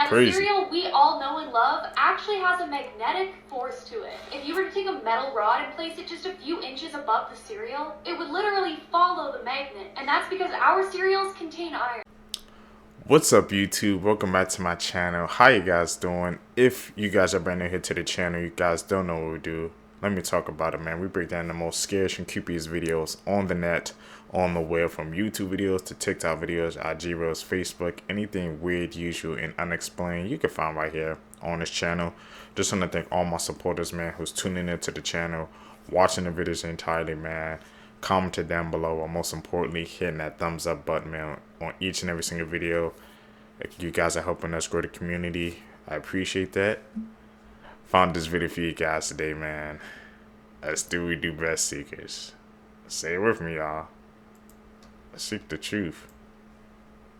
And the Crazy. cereal we all know and love actually has a magnetic force to it. If you were to take a metal rod and place it just a few inches above the cereal, it would literally follow the magnet. And that's because our cereals contain iron. What's up, YouTube? Welcome back to my channel. How you guys doing? If you guys are brand new here to the channel, you guys don't know what we do, let me talk about it, man. We break down the most scariest and creepiest videos on the net, on the web, from YouTube videos to TikTok videos, IG Reels, Facebook, anything weird, usual, and unexplained, you can find right here on this channel. Just want to thank all my supporters, man, who's tuning into the channel, watching the videos entirely, man. Commenting down below, or most importantly, hitting that thumbs up button, man, on each and every single video. You guys are helping us grow the community. I appreciate that. Found this video for you guys today, man. Let's do what we do best, seekers. Say it with me, y'all. Seek the truth.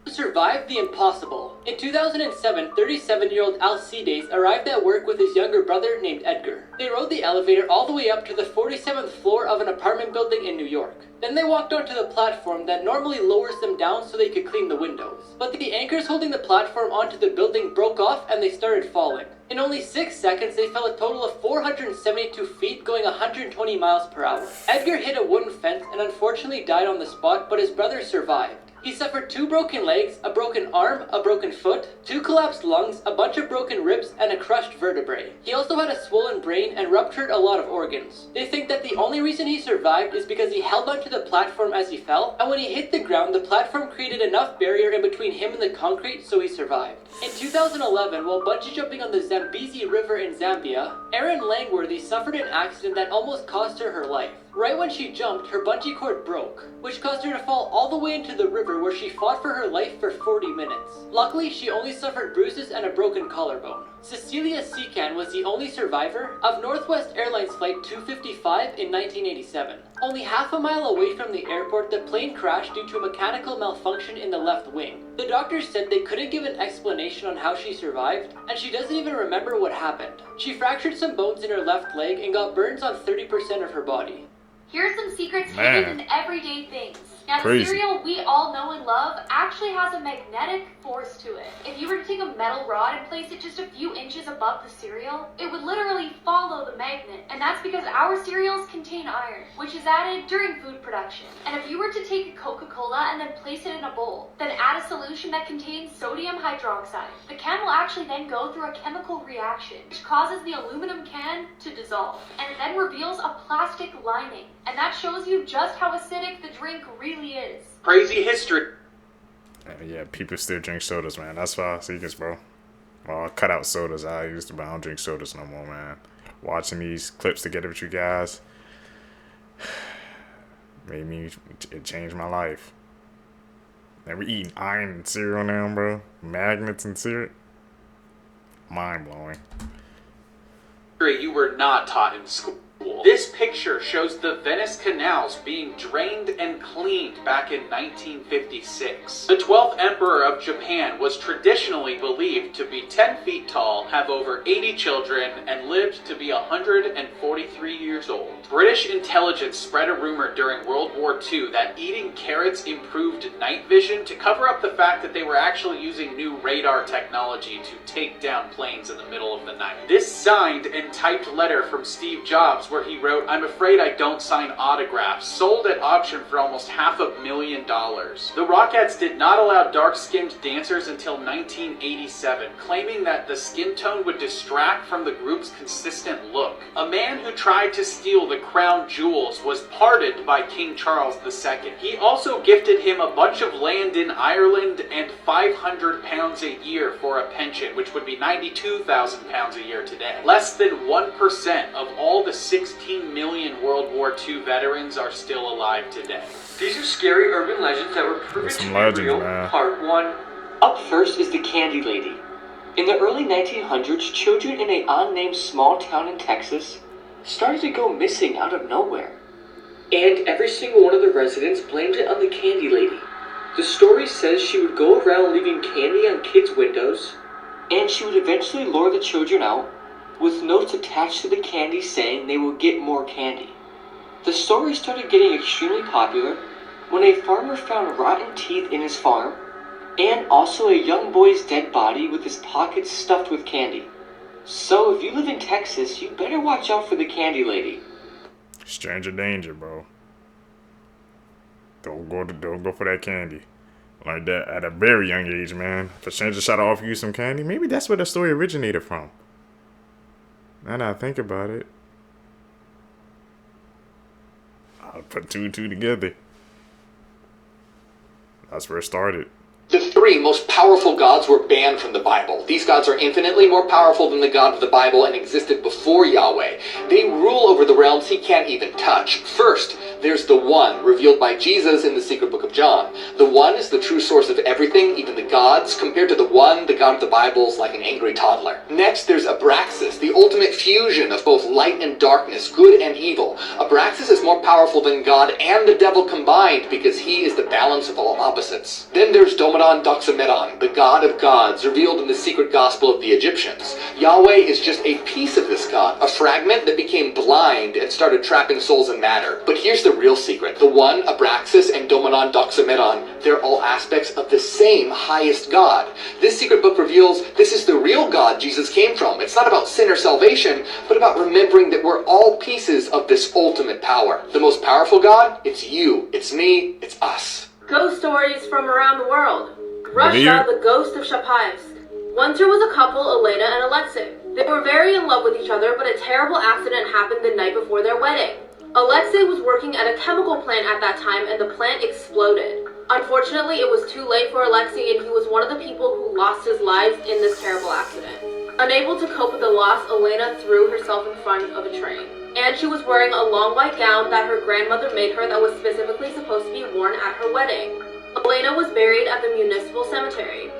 Survived the impossible. In 2007, 37-year-old Alcides arrived at work with his younger brother named Edgar. They rode the elevator all the way up to the 47th floor of an apartment building in New York. Then they walked onto the platform that normally lowers them down so they could clean the windows. But the anchors holding the platform onto the building broke off and they started falling. In only 6 seconds, they fell a total of 472 feet, going 120 miles per hour. Edgar hit a wooden fence and unfortunately died on the spot, but his brother survived. He suffered 2 broken legs, a broken arm, a broken foot, 2 collapsed lungs, a bunch of broken ribs, and a crushed vertebrae. He also had a swollen brain and ruptured a lot of organs. They think that the only reason he survived is because he held onto the platform as he fell, and when he hit the ground, the platform created enough barrier in between him and the concrete, so he survived. In 2011, while bungee jumping on the Zambezi River in Zambia, Erin Langworthy suffered an accident that almost cost her her life. Right when she jumped, her bungee cord broke, which caused her to fall all the way into the river where she fought for her life for 40 minutes. Luckily, she only suffered bruises and a broken collarbone. Cecilia Secan was the only survivor of Northwest Airlines Flight 255 in 1987. Only half a mile away from the airport, the plane crashed due to a mechanical malfunction in the left wing. The doctors said they couldn't give an explanation on how she survived, and she doesn't even remember what happened. She fractured some bones in her left leg and got burns on 30% of her body. Here's some secrets hidden in everyday things. Now, the Crazy. cereal we all know and love actually has a magnetic force to it. If you were to take a metal rod and place it just a few inches above the cereal, it would literally follow the magnet. And that's because our cereals contain iron, which is added during food production. And if you were to take Coca-Cola and then place it in a bowl, then add a solution that contains sodium hydroxide, the can will actually then go through a chemical reaction, which causes the aluminum can to dissolve. And it then reveals a plastic lining. And that shows you just how acidic the drink really is. Crazy history. Yeah, people still drink sodas, man. That's why I see this, bro. Well, I cut out sodas. I used to, but I don't drink sodas no more, man. Watching these clips together with you guys it changed my life. And we eating iron and cereal now, bro. Magnets and cereal. Mind blowing. You were not taught in school. This picture shows the Venice canals being drained and cleaned back in 1956. The 12th emperor of Japan was traditionally believed to be 10 feet tall, have over 80 children, and lived to be 143 years old. British intelligence spread a rumor during World War II that eating carrots improved night vision to cover up the fact that they were actually using new radar technology to take down planes in the middle of the night. This signed and typed letter from Steve Jobs, where he wrote, "I'm afraid I don't sign autographs," sold at auction for almost $500,000. The Rockettes did not allow dark-skinned dancers until 1987, claiming that the skin tone would distract from the group's consistent look. A man who tried to steal the crown jewels was pardoned by King Charles II. He also gifted him a bunch of land in Ireland and £500 a year for a pension, which would be £92,000 a year today. Less than 1% of all the 16 million World War II veterans are still alive today. These are scary urban legends that were proven Some to be legends, real. man. Part 1. Up first is the Candy Lady. In the early 1900s, children in a unnamed small town in Texas started to go missing out of nowhere. And every single one of the residents blamed it on the Candy Lady. The story says she would go around leaving candy on kids' windows, and she would eventually lure the children out with notes attached to the candy saying they will get more candy. The story started getting extremely popular when a farmer found rotten teeth in his farm and also a young boy's dead body with his pockets stuffed with candy. So if you live in Texas, you better watch out for the candy lady. Stranger danger, bro. Don't go for that candy. Like that at a very young age, man. If a stranger try to offer you some candy, maybe that's where the story originated from. Now that I think about it, I'll put two and two together. That's where it started. The three most powerful gods were banned from the Bible. These gods are infinitely more powerful than the God of the Bible and existed before Yahweh. They rule over the realms he can't even touch. First, there's the One, revealed by Jesus in the secret book of John. The One is the true source of everything, even the gods. Compared to the One, the God of the Bible is like an angry toddler. Next, there's Abraxas, the ultimate fusion of both light and darkness, good and evil. Abraxas is more powerful than God and the devil combined because he is the balance of all opposites. Then there's Doxamedon, the god of gods, revealed in the secret gospel of the Egyptians. Yahweh is just a piece of this god, a fragment that became blind and started trapping souls in matter. But here's the real secret. The One, Abraxas, and Doxamedon, they're all aspects of the same highest God. This secret book reveals this is the real God Jesus came from. It's not about sin or salvation, but about remembering that we're all pieces of this ultimate power. The most powerful God, it's you, it's me, it's us. Ghost stories from around the world. Russia, the ghost of Shapaevsk. Once there was a couple, Elena and Alexei. They were very in love with each other, but a terrible accident happened the night before their wedding. Alexei was working at a chemical plant at that time, and the plant exploded. Unfortunately, it was too late for Alexei, and he was one of the people who lost his lives in this terrible accident. Unable to cope with the loss, Elena threw herself in front of a train. And she was wearing a long white gown that her grandmother made her that was specifically supposed to be worn at her wedding. Elena was buried at the municipal cemetery.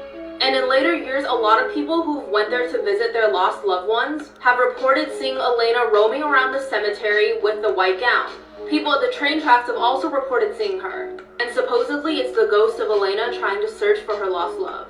And in later years, a lot of people who went there to visit their lost loved ones have reported seeing Elena roaming around the cemetery with the white gown. People at the train tracks have also reported seeing her. And supposedly it's the ghost of Elena trying to search for her lost love.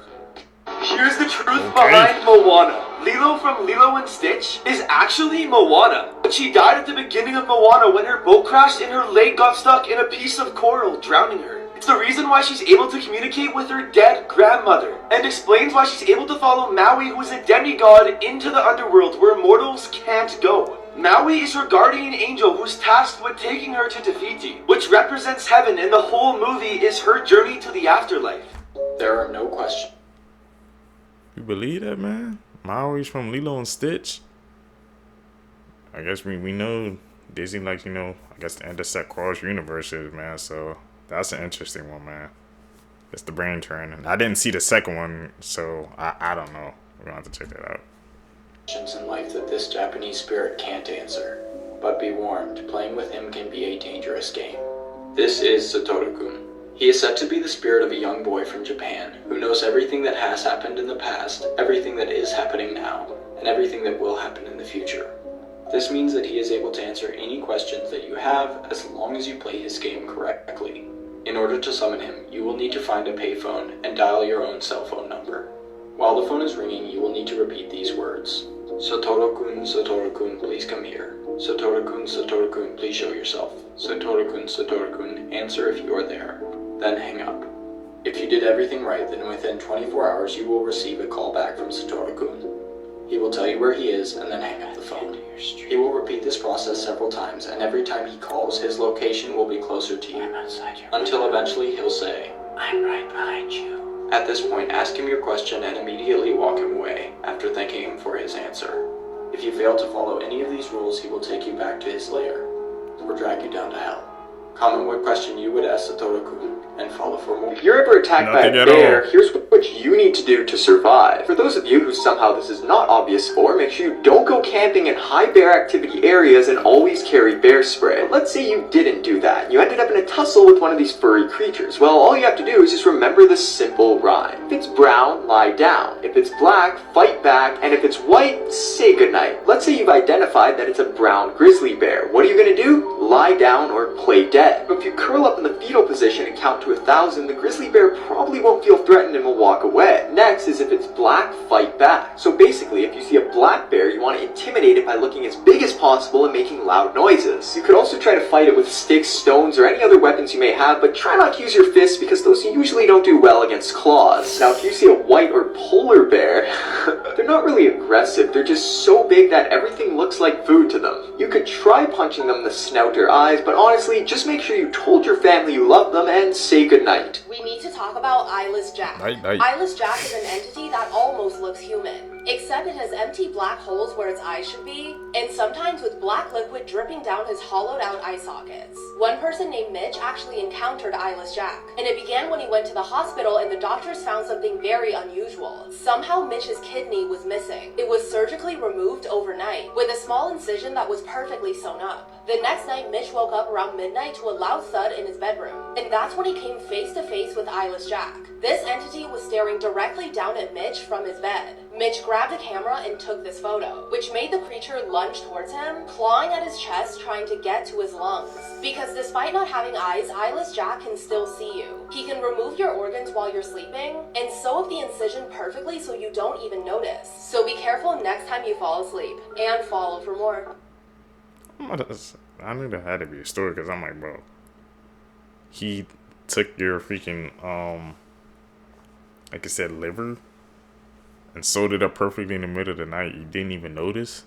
Here's the truth behind Moana. Lilo from Lilo and Stitch is actually Moana. But she died at the beginning of Moana when her boat crashed and her leg got stuck in a piece of coral, drowning her. It's the reason why she's able to communicate with her dead grandmother, and explains why she's able to follow Maui, who is a demigod, into the underworld where mortals can't go. Maui is her guardian angel who's tasked with taking her to Te Fiti, which represents heaven, and the whole movie is her journey to the afterlife. There are no questions. You believe that, man? Maui's from Lilo and Stitch? I guess we know Disney likes, I guess to intersect cross universes, man. So that's an interesting one, man. It's the brain turn. I didn't see the second one, so I don't know. We're going to have to check that out. Questions in life that this Japanese spirit can't answer. But be warned, playing with him can be a dangerous game. This is Satoru-kun. He is said to be the spirit of a young boy from Japan, who knows everything that has happened in the past, everything that is happening now, and everything that will happen in the future. This means that he is able to answer any questions that you have as long as you play his game correctly. In order to summon him, you will need to find a payphone and dial your own cell phone number. While the phone is ringing, you will need to repeat these words. Satoru-kun, Satoru-kun, please come here. Satoru-kun, Satoru-kun, please show yourself. Satoru-kun, Satoru-kun, answer if you are there. Then hang up. If you did everything right, then within 24 hours you will receive a call back from Satoru-kun. He will tell you where he is and then hang up the phone. He will repeat this process several times, and every time he calls, his location will be closer to you. Until eventually he'll say, "I'm right behind you." At this point, ask him your question and immediately walk him away, after thanking him for his answer. If you fail to follow any of these rules, he will take you back to his lair, or drag you down to hell. Comment what question you would ask Satoru-kun, and follow for more. If you're ever attacked by a bear, here's what you need to do to survive. For those of you who somehow this is not obvious for, make sure you don't go camping in high bear activity areas and always carry bear spray. But let's say you didn't do that, and you ended up in a tussle with one of these furry creatures. Well, all you have to do is just remember this simple rhyme. If it's brown, lie down. If it's black, fight back. And if it's white, say goodnight. Let's say you've identified that it's a brown grizzly bear. What are you gonna do? lie down, or play dead. But if you curl up in the fetal position and count to 1,000, the grizzly bear probably won't feel threatened and will walk away. Next is if it's black, fight back. So basically, if you see a black bear, you want to intimidate it by looking as big as possible and making loud noises. You could also try to fight it with sticks, stones, or any other weapons you may have, but try not to use your fists because those usually don't do well against claws. Now, if you see a white or polar bear, they're not really aggressive, they're just so big that everything looks like food to them. You could try punching them in the snout or eyes, but honestly, just make sure you told your family you love them and say goodnight. We need to talk about Eyeless Jack. Eyeless Jack is an entity that almost looks human, except it has empty black holes where its eyes should be, and sometimes with black liquid dripping down his hollowed out eye sockets. One person named Mitch actually encountered Eyeless Jack, and it began when he went to the hospital and the doctors found something very unusual. Somehow Mitch's kidney was missing. It was surgically removed overnight, with a small incision that was perfectly sewn up. The next night, Mitch woke up around midnight to a loud thud in his bedroom, and that's when he came face to face with Eyeless Jack. This entity was staring directly down at Mitch from his bed. Mitch grabbed a camera and took this photo, which made the creature lunge towards him, clawing at his chest trying to get to his lungs. Because despite not having eyes, Eyeless Jack can still see you. He can remove your organs while you're sleeping, and sew up the incision perfectly so you don't even notice. So be careful next time you fall asleep, and follow for more. I knew there had to be a story because I'm like, bro, he took your freaking, like I said, liver and sewed it up perfectly in the middle of the night. You didn't even notice?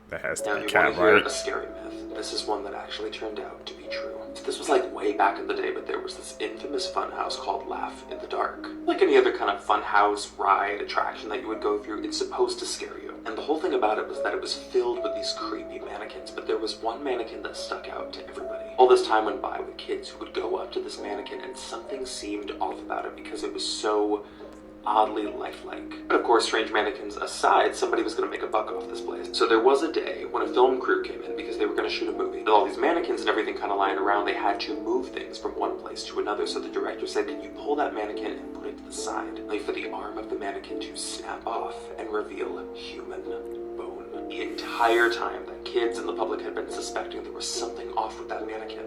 That has to be cat, right? A scary myth. This is one that actually turned out to be true. So this was like way back in the day, but there was this infamous funhouse called Laugh in the Dark. Like any other kind of funhouse ride attraction that you would go through, it's supposed to scare you. And the whole thing about it was that it was filled with these creepy mannequins, but there was one mannequin that stuck out to everybody. All this time went by with kids who would go up to this mannequin and something seemed off about it because it was so oddly lifelike. But of course, strange mannequins aside, somebody was going to make a buck off this place. So there was a day when a film crew came in because they were going to shoot a movie. With all these mannequins and everything kind of lying around, they had to move things from one place to another. So the director said, can you pull that mannequin and put it to the side? Only for the arm of the mannequin to snap off and reveal human bone. The entire time that kids and the public had been suspecting there was something off with that mannequin,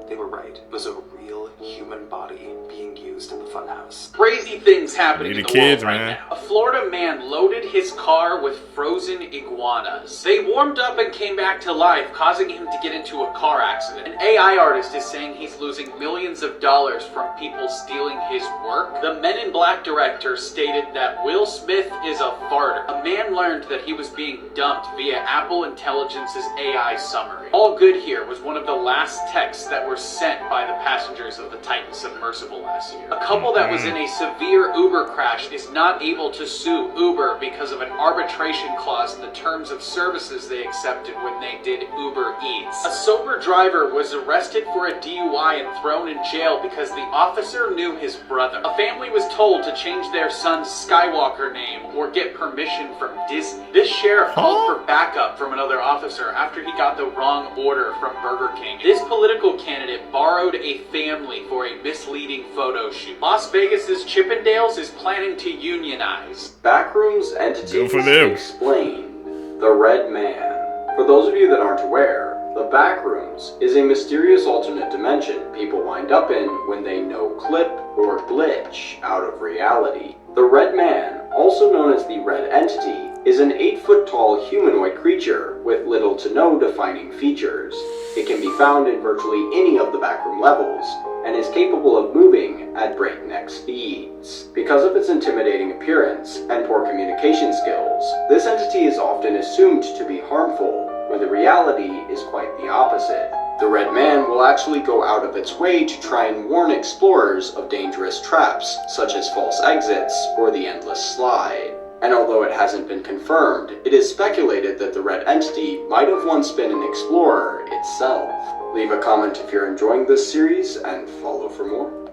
they were right. It was a real human body being used in the funhouse. Crazy things happening in the kids, world right man. now. A Florida man loaded his car with frozen iguanas. They warmed up and came back to life, causing him to get into a car accident. An AI artist is saying he's losing millions of dollars from people stealing his work. The Men in Black director stated that Will Smith is a farter. A man learned that he was being dumped via Apple Intelligence's AI summary. All good here was one of the last texts that were sent by the passengers of the Titan submersible last year. A couple that was in a severe Uber crash is not able to sue Uber because of an arbitration clause in the terms of services they accepted when they did Uber Eats. A sober driver was arrested for a DUI and thrown in jail because the officer knew his brother. A family was told to change their son's Skywalker name or get permission from Disney. This sheriff called for backup from another officer after he got the wrong order from Burger King. This political candidate borrowed a family for a misleading photo shoot. Las Vegas's Chippendales is planning to unionize. Backrooms entities explain the Red Man. For those of you that aren't aware, the Backrooms is a mysterious alternate dimension people wind up in when they no-clip or glitch out of reality. The Red Man, also known as the Red Entity, is an 8-foot-tall humanoid creature with little to no defining features. It can be found in virtually any of the backroom levels, and is capable of moving at breakneck speeds. Because of its intimidating appearance and poor communication skills, this entity is often assumed to be harmful, when the reality is quite the opposite. The Red Man will actually go out of its way to try and warn explorers of dangerous traps, such as false exits or the endless slide. And although it hasn't been confirmed, it is speculated that the Red Entity might have once been an explorer itself. Leave a comment if you're enjoying this series, and follow for more.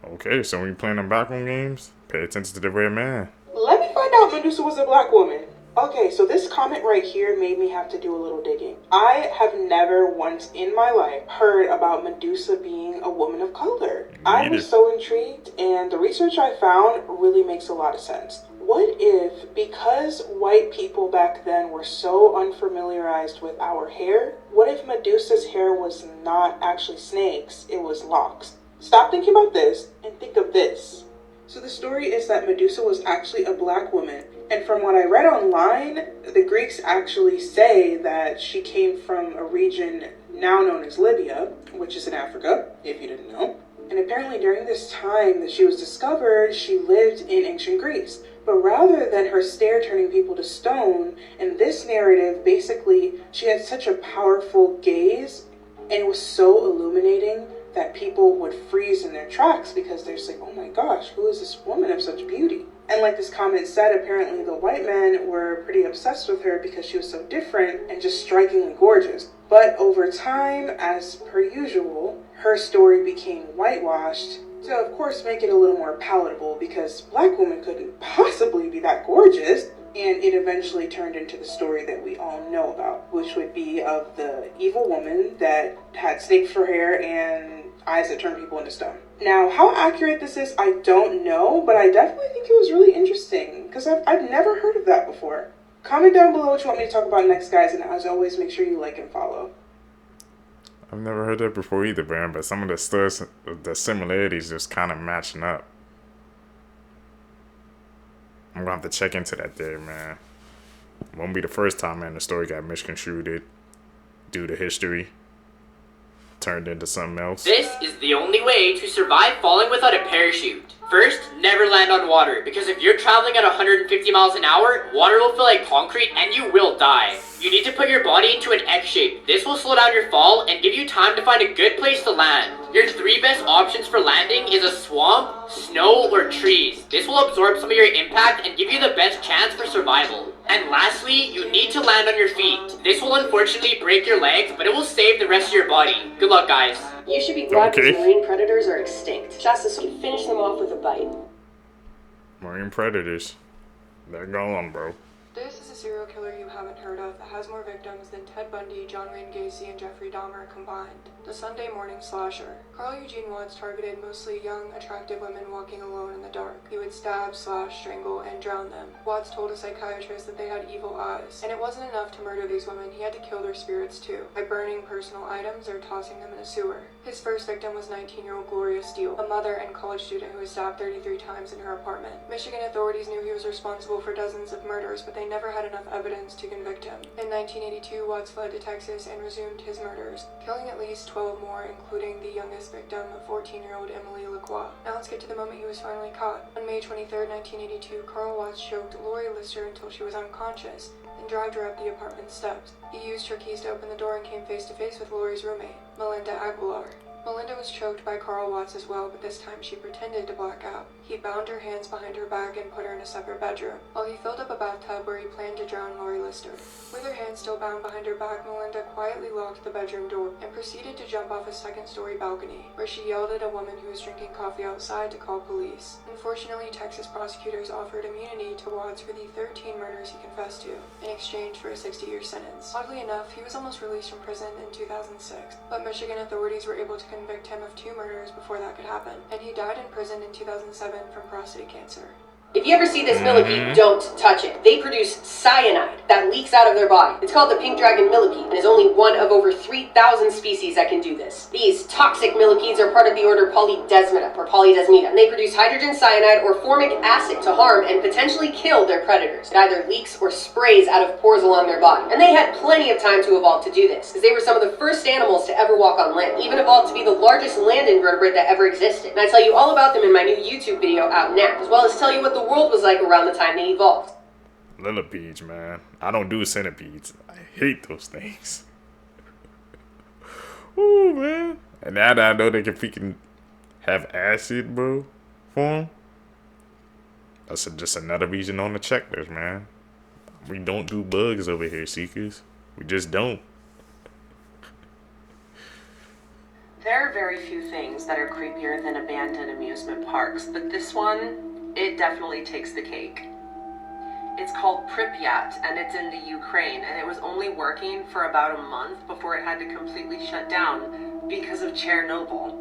Okay, so when you're playing them backroom games, pay attention to the Red Man. Let me find out Medusa was a black woman. Okay, so this comment right here made me have to do a little digging. I have never once in my life heard about Medusa being a woman of color. I was so intrigued, and the research I found really makes a lot of sense. What if, because white people back then were so unfamiliarized with our hair, what if Medusa's hair was not actually snakes, it was locks? Stop thinking about this and think of this. So the story is that Medusa was actually a black woman, and from what I read online, the Greeks actually say that she came from a region now known as Libya, which is in Africa, if you didn't know. And apparently during this time that she was discovered, she lived in ancient Greece. But rather than her stare turning people to stone, in this narrative, basically, she had such a powerful gaze, and it was so illuminating that people would freeze in their tracks because they're just like, oh my gosh, who is this woman of such beauty? And like this comment said, apparently the white men were pretty obsessed with her because she was so different and just strikingly gorgeous. But over time, as per usual, her story became whitewashed to, of course, make it a little more palatable because black women couldn't possibly be that gorgeous. And it eventually turned into the story that we all know about, which would be of the evil woman that had snakes for hair and eyes that turned people into stone. Now, how accurate this is, I don't know, but I definitely think it was really interesting because I've never heard of that before. Comment down below what you want me to talk about next, guys, and as always, make sure you like and follow. I've never heard that before either, man, but some of the similarities just kind of matching up. I'm gonna have to check into that there, man. Won't be the first time, man, the story got misconstrued due to history. Turned into something else. This is the only way to survive falling without a parachute. First, never land on water, because if you're traveling at 150 miles an hour, water will feel like concrete and you will die. You need to put your body into an X shape. This will slow down your fall and give you time to find a good place to land. Your three best options for landing is a swamp, snow, or trees. This will absorb some of your impact and give you the best chance for survival. And lastly, you need to land on your feet. This will unfortunately break your legs, but it will save the rest of your body. Good luck, guys. You should be glad these marine predators are extinct. Justice can finish them off with a bite. Marine predators. They're gone, bro. This is a serial killer you haven't heard of that has more victims than Ted Bundy, John Wayne Gacy, and Jeffrey Dahmer combined. The Sunday morning slasher. Carl Eugene Watts targeted mostly young, attractive women walking alone in the dark. He would stab, slash, strangle, and drown them. Watts told a psychiatrist that they had evil eyes, and it wasn't enough to murder these women, he had to kill their spirits too, by burning personal items or tossing them in a sewer. His first victim was 19-year-old Gloria Steele, a mother and college student who was stabbed 33 times in her apartment. Michigan authorities knew he was responsible for dozens of murders, but they never had enough evidence to convict him. In 1982, Watts fled to Texas and resumed his murders, killing at least 12 more, including the youngest victim, 14-year-old Emily Lacroix. Now let's get to the moment he was finally caught. On May 23, 1982, Carl Watts choked Lori Lister until she was unconscious, and dragged her up the apartment steps. He used her keys to open the door and came face to face with Lori's roommate, Melinda Aguilar. Melinda was choked by Carl Watts as well, but this time she pretended to black out. He bound her hands behind her back and put her in a separate bedroom, while he filled up a bathtub where he planned to drown Lori Lister. With her hands still bound behind her back, Melinda quietly locked the bedroom door and proceeded to jump off a second-story balcony, where she yelled at a woman who was drinking coffee outside to call police. Unfortunately, Texas prosecutors offered immunity to Watts for the 13 murders he confessed to, in exchange for a 60-year sentence. Oddly enough, he was almost released from prison in 2006, but Michigan authorities were able to convict him of 2 murders before that could happen, and he died in prison in 2007 from prostate cancer. If you ever see this millipede, don't touch it. They produce cyanide that leaks out of their body. It's called the pink dragon millipede and is only one of over 3,000 species that can do this. These toxic millipedes are part of the order Polydesmata or Polydesmata, and they produce hydrogen cyanide or formic acid to harm and potentially kill their predators. It either leaks or sprays out of pores along their body. And they had plenty of time to evolve to do this, because they were some of the first animals to ever walk on land, even evolved to be the largest land invertebrate that ever existed. And I tell you all about them in my new YouTube video out now, as well as tell you what the world was like around the time they evolved. Millipedes, man. I don't do centipedes. I hate those things. Ooh, man. And now that I know they can freaking have acid, bro, for them, that's just another reason on the checklist, man. We don't do bugs over here, Seekers. We just don't. There are very few things that are creepier than abandoned amusement parks, but this one, it definitely takes the cake. It's called Pripyat, and it's in the Ukraine, and it was only working for about a month before it had to completely shut down because of Chernobyl.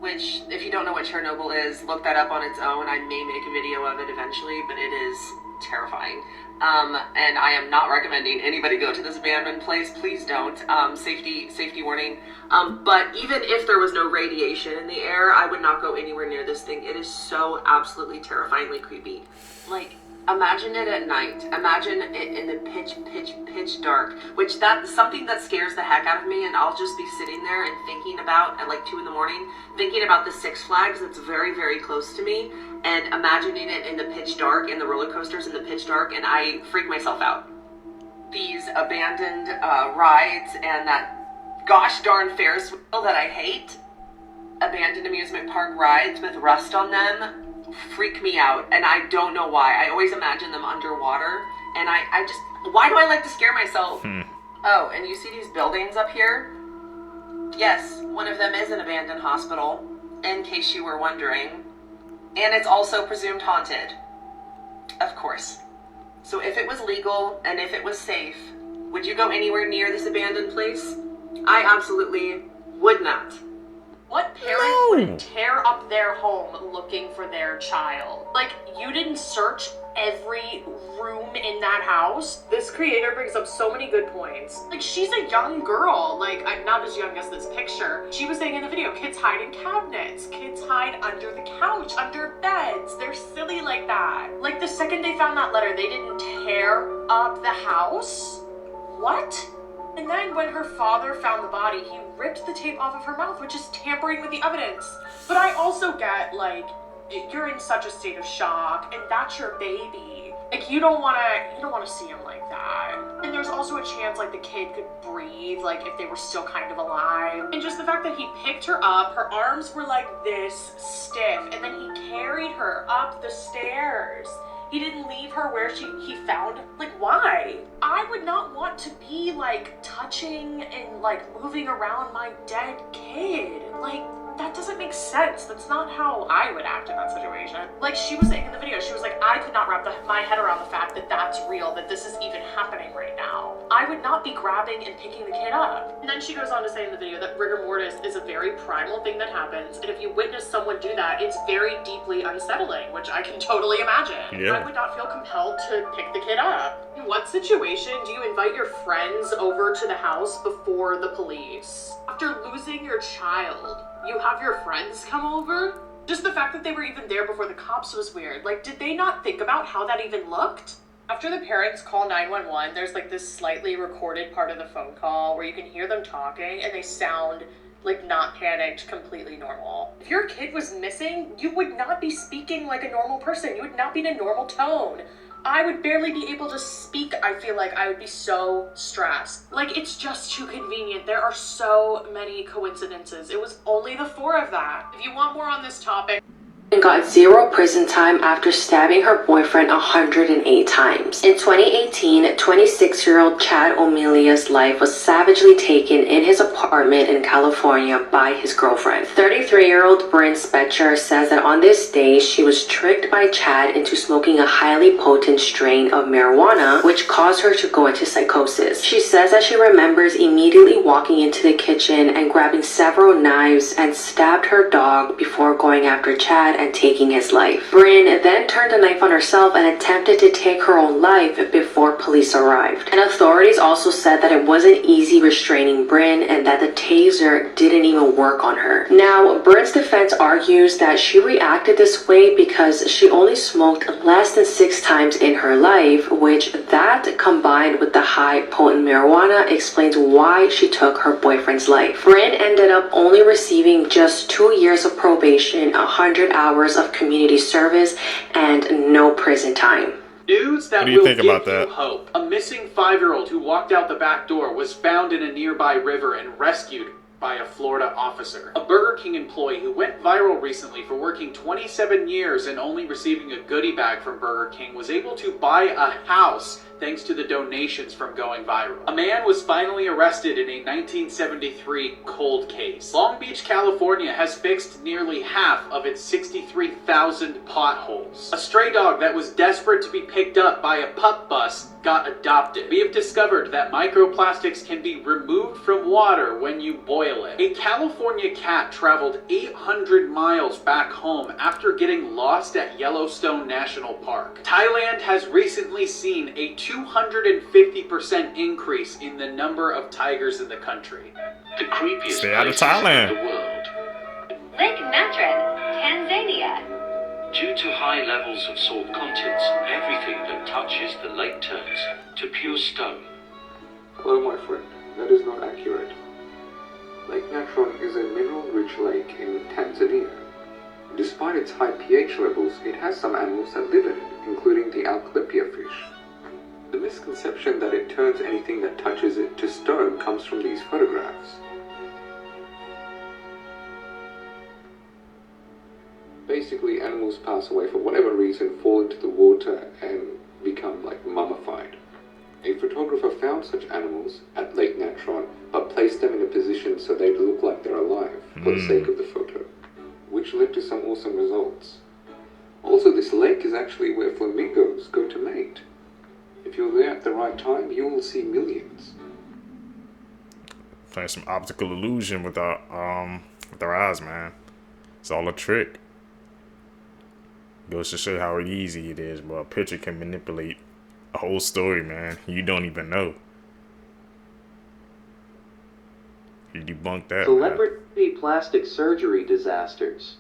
Which, if you don't know what Chernobyl is, look that up on its own. I may make a video of it eventually, but it is terrifying. And I am not recommending anybody go to this abandoned place. Please don't. Safety warning. But even if there was no radiation in the air, I would not go anywhere near this thing. It is so absolutely terrifyingly creepy. Like, imagine it at night. Imagine it in the pitch dark, which that's something that scares the heck out of me, and I'll just be sitting there and thinking about, at like 2 in the morning, thinking about the Six Flags that's very, very close to me, and imagining it in the pitch dark, and the roller coasters in the pitch dark, and I freak myself out. These abandoned rides and that gosh darn Ferris wheel that I hate, abandoned amusement park rides with rust on them, freak me out, and I don't know why. I always imagine them underwater, and I just, why do I like to scare myself? Oh, and you see these buildings up here? Yes, one of them is an abandoned hospital, in case you were wondering, and it's also presumed haunted. Of course. So if it was legal, and if it was safe, would you go anywhere near this abandoned place? I absolutely would not. What parent would tear up their home looking for their child? Like, you didn't search every room in that house? This creator brings up so many good points. Like, she's a young girl. Like, not as young as this picture. She was saying in the video, kids hide in cabinets. Kids hide under the couch, under beds. They're silly like that. Like, the second they found that letter, they didn't tear up the house? What? And then when her father found the body, he ripped the tape off of her mouth, which is tampering with the evidence. But I also get, like, you're in such a state of shock, and that's your baby. Like, you don't wanna see him like that. And there's also a chance, like, the kid could breathe, like, if they were still kind of alive. And just the fact that he picked her up, her arms were like this, stiff, and then he carried her up the stairs. He didn't leave her where he found, like, why? I would not want to be, like, touching and, like, moving around my dead kid. Like, that doesn't make sense. That's not how I would act in that situation. Like, she was saying in the video, she was like, I could not wrap my head around the fact that that's real, that this is even happening right now. I would not be grabbing and picking the kid up. And then she goes on to say in the video that rigor mortis is a very primal thing that happens, and if you witness someone do that, it's very deeply unsettling, which I can totally imagine. Yeah. I would not feel compelled to pick the kid up. In what situation do you invite your friends over to the house before the police? After losing your child, you have your friends come over? Just the fact that they were even there before the cops was weird. Like, did they not think about how that even looked? After the parents call 911, there's like this slightly recorded part of the phone call where you can hear them talking and they sound like not panicked, completely normal. If your kid was missing, you would not be speaking like a normal person. You would not be in a normal tone. I would barely be able to speak. I feel like I would be so stressed. Like, it's just too convenient. There are so many coincidences. It was only the 4 of that. If you want more on this topic, and got 0 prison time after stabbing her boyfriend 108 times. In 2018, 26-year-old Chad O'Melia's life was savagely taken in his apartment in California by his girlfriend. 33-year-old Bryn Spetcher says that on this day, she was tricked by Chad into smoking a highly potent strain of marijuana, which caused her to go into psychosis. She says that she remembers immediately walking into the kitchen and grabbing several knives and stabbed her dog before going after Chad and taking his life. Bryn then turned the knife on herself and attempted to take her own life before police arrived. And authorities also said that it wasn't easy restraining Bryn and that the taser didn't even work on her. Now, Bryn's defense argues that she reacted this way because she only smoked less than 6 times in her life, which that combined with the high potent marijuana explains why she took her boyfriend's life. Bryn ended up only receiving just 2 years of probation, 100 hours of community service, and no prison time. News that What do you will think give about you that? hope. A missing 5-year-old who walked out the back door was found in a nearby river and rescued by a Florida officer. A Burger King employee who went viral recently for working 27 years and only receiving a goodie bag from Burger King was able to buy a house thanks to the donations from going viral. A man was finally arrested in a 1973 cold case. Long Beach, California has fixed nearly half of its 63,000 potholes. A stray dog that was desperate to be picked up by a pup bus got adopted. We have discovered that microplastics can be removed from water when you boil it. A California cat traveled 800 miles back home after getting lost at Yellowstone National Park. Thailand has recently seen a 250% increase in the number of tigers in the country. The creepiest Stay out of places Thailand. in the world. Lake Natron, Tanzania. Due to high levels of salt contents, everything that touches the lake turns to pure stone. Hello, my friend. That is not accurate. Lake Natron is a mineral-rich lake in Tanzania. Despite its high pH levels, it has some animals that live in it, including the Alclipia fish. The misconception that it turns anything that touches it to stone comes from these photographs. Basically, animals pass away for whatever reason, fall into the water, and become like mummified. A photographer found such animals at Lake Natron, but placed them in a position so they'd look like they're alive, for the sake of the photo, which led to some awesome results. Also, this lake is actually where flamingos go to mate. If you're there at the right time, you will see millions. Playing some optical illusion with our eyes, man. It's all a trick. Goes to show how easy it is, but a picture can manipulate a whole story, man. You don't even know. You debunked that, Celebrity plastic surgery disasters.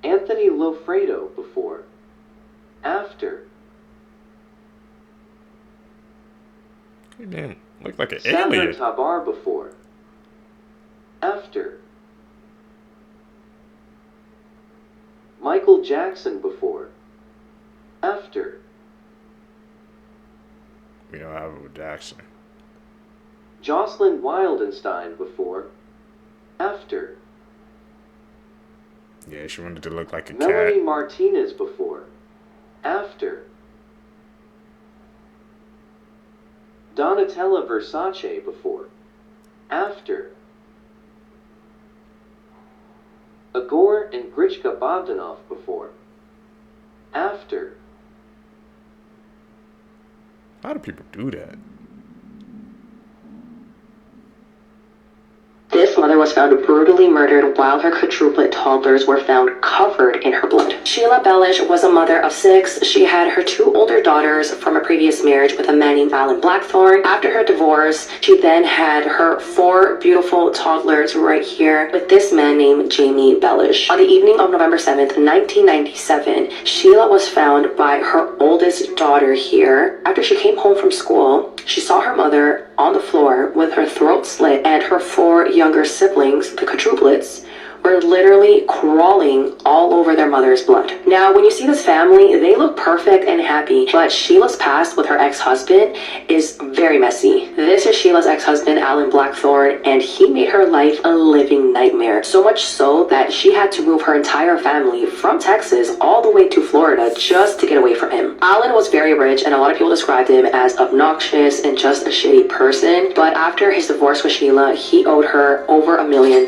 Anthony Lofredo before. After. He didn't look like an Samer alien. Tabar before. After. Michael Jackson before. After. We don't have it with Jackson. Jocelyn Wildenstein before. After. Yeah, she wanted to look like a Melanie cat. Martinez before. After. Donatella Versace before. After. Igor and Grichka Bogdanov before. After. How do people do that? This mother was found brutally murdered while her quadruplet toddlers were found covered in her blood. Sheila Bellish was a mother of 6. She had her 2 older daughters from a previous marriage with a man named Alan Blackthorne. After her divorce, she then had her 4 beautiful toddlers right here with this man named Jamie Bellish. On the evening of November 7th, 1997, Sheila was found by her oldest daughter here. After she came home from school, she saw her mother on the floor with her throat slit, and her 4 younger siblings, the quadruplets, were literally crawling all over their mother's blood. Now, when you see this family, they look perfect and happy, but Sheila's past with her ex-husband is very messy. This is Sheila's ex-husband, Alan Blackthorne, and he made her life a living nightmare. So much so that she had to move her entire family from Texas all the way to Florida just to get away from him. Alan was very rich, and a lot of people described him as obnoxious and just a shitty person, but after his divorce with Sheila, he owed her over $1 million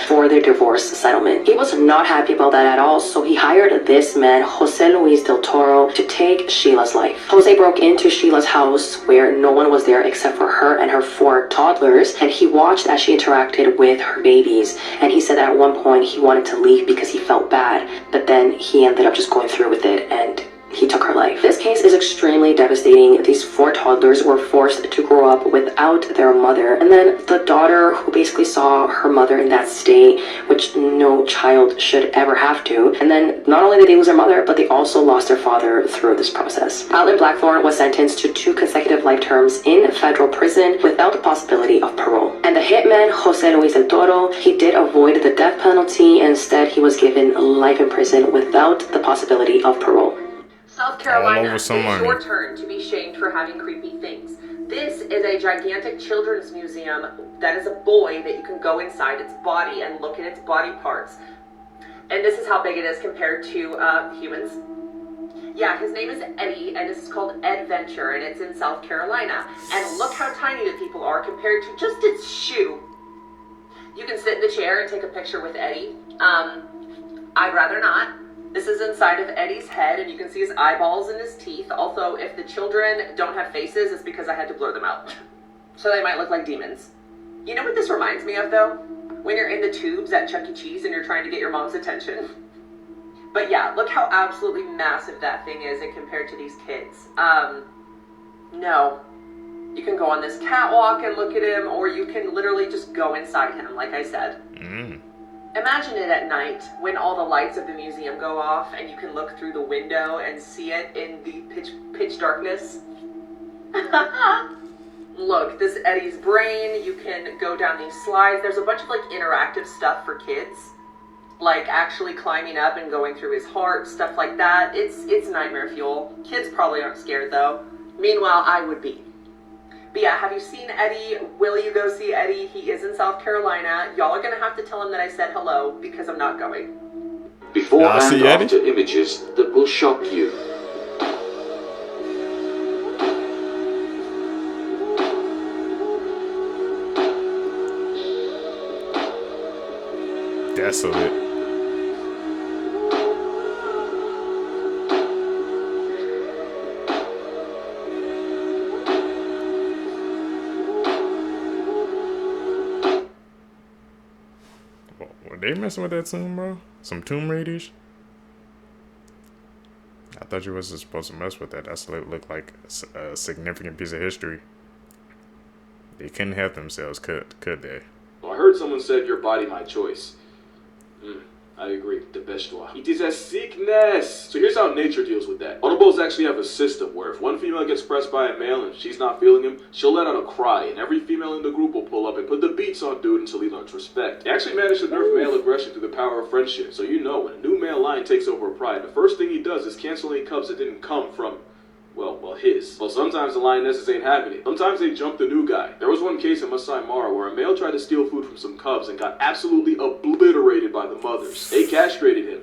for their divorce settlement. He was not happy about that at all, so he hired this man, Jose Luis del Toro, to take Sheila's life. Jose broke into Sheila's house where no one was there except for her and her 4 toddlers, and he watched as she interacted with her babies, and he said that at one point he wanted to leave because he felt bad, but then he ended up just going through with it, and he took her life. This case is extremely devastating. These 4 toddlers were forced to grow up without their mother. And then the daughter who basically saw her mother in that state, which no child should ever have to. And then not only did they lose their mother, but they also lost their father through this process. Alan Blackthorne was sentenced to 2 consecutive life terms in federal prison without the possibility of parole. And the hitman, Jose Luis del Toro, he did avoid the death penalty. Instead, he was given life in prison without the possibility of parole. South Carolina, over it's someone. your turn to be shamed for having creepy things. This is a gigantic children's museum that is a boy that you can go inside its body and look at its body parts. And this is how big it is compared to humans. Yeah, his name is Eddie, and this is called Adventure, and it's in South Carolina. And look how tiny the people are compared to just its shoe. You can sit in the chair and take a picture with Eddie. I'd rather not. This is inside of Eddie's head, and you can see his eyeballs and his teeth. Although, if the children don't have faces, it's because I had to blur them out. So they might look like demons. You know what this reminds me of, though? When you're in the tubes at Chuck E. Cheese and you're trying to get your mom's attention. But yeah, look how absolutely massive that thing is compared to these kids. No. You can go on this catwalk and look at him, or you can literally just go inside him, like I said. Imagine it at night when all the lights of the museum go off and you can look through the window and see it in the pitch darkness. Look, this Eddie's brain. You can go down these slides. There's a bunch of like interactive stuff for kids, like actually climbing up and going through his heart, stuff like that. It's nightmare fuel. Kids probably aren't scared though. Meanwhile, I would be. But yeah, have you seen Eddie? Will you go see Eddie? He is in South Carolina. Y'all are gonna have to tell him that I said hello because I'm not going. Before and after images that will shock you. Desolate. Were they messing with that tomb, bro? Some Tomb Raiders? I thought you wasn't supposed to mess with that. That's what it looked like a significant piece of history. They couldn't help themselves, could they? Well, I heard someone said your body, my choice. I agree. The best one. It is a sickness. So here's how nature deals with that. Bonobos actually have a system where if one female gets pressed by a male and she's not feeling him, she'll let out a cry, and every female in the group will pull up and put the beats on dude until he learns respect. They actually manage to nerf male aggression through the power of friendship. So you know, when a new male lion takes over a pride, the first thing he does is cancel any cubs that didn't come from his. Well, sometimes the lionesses ain't having it. Sometimes they jump the new guy. There was one case in Masai Mara where a male tried to steal food from some cubs and got absolutely obliterated by the mothers. They castrated him.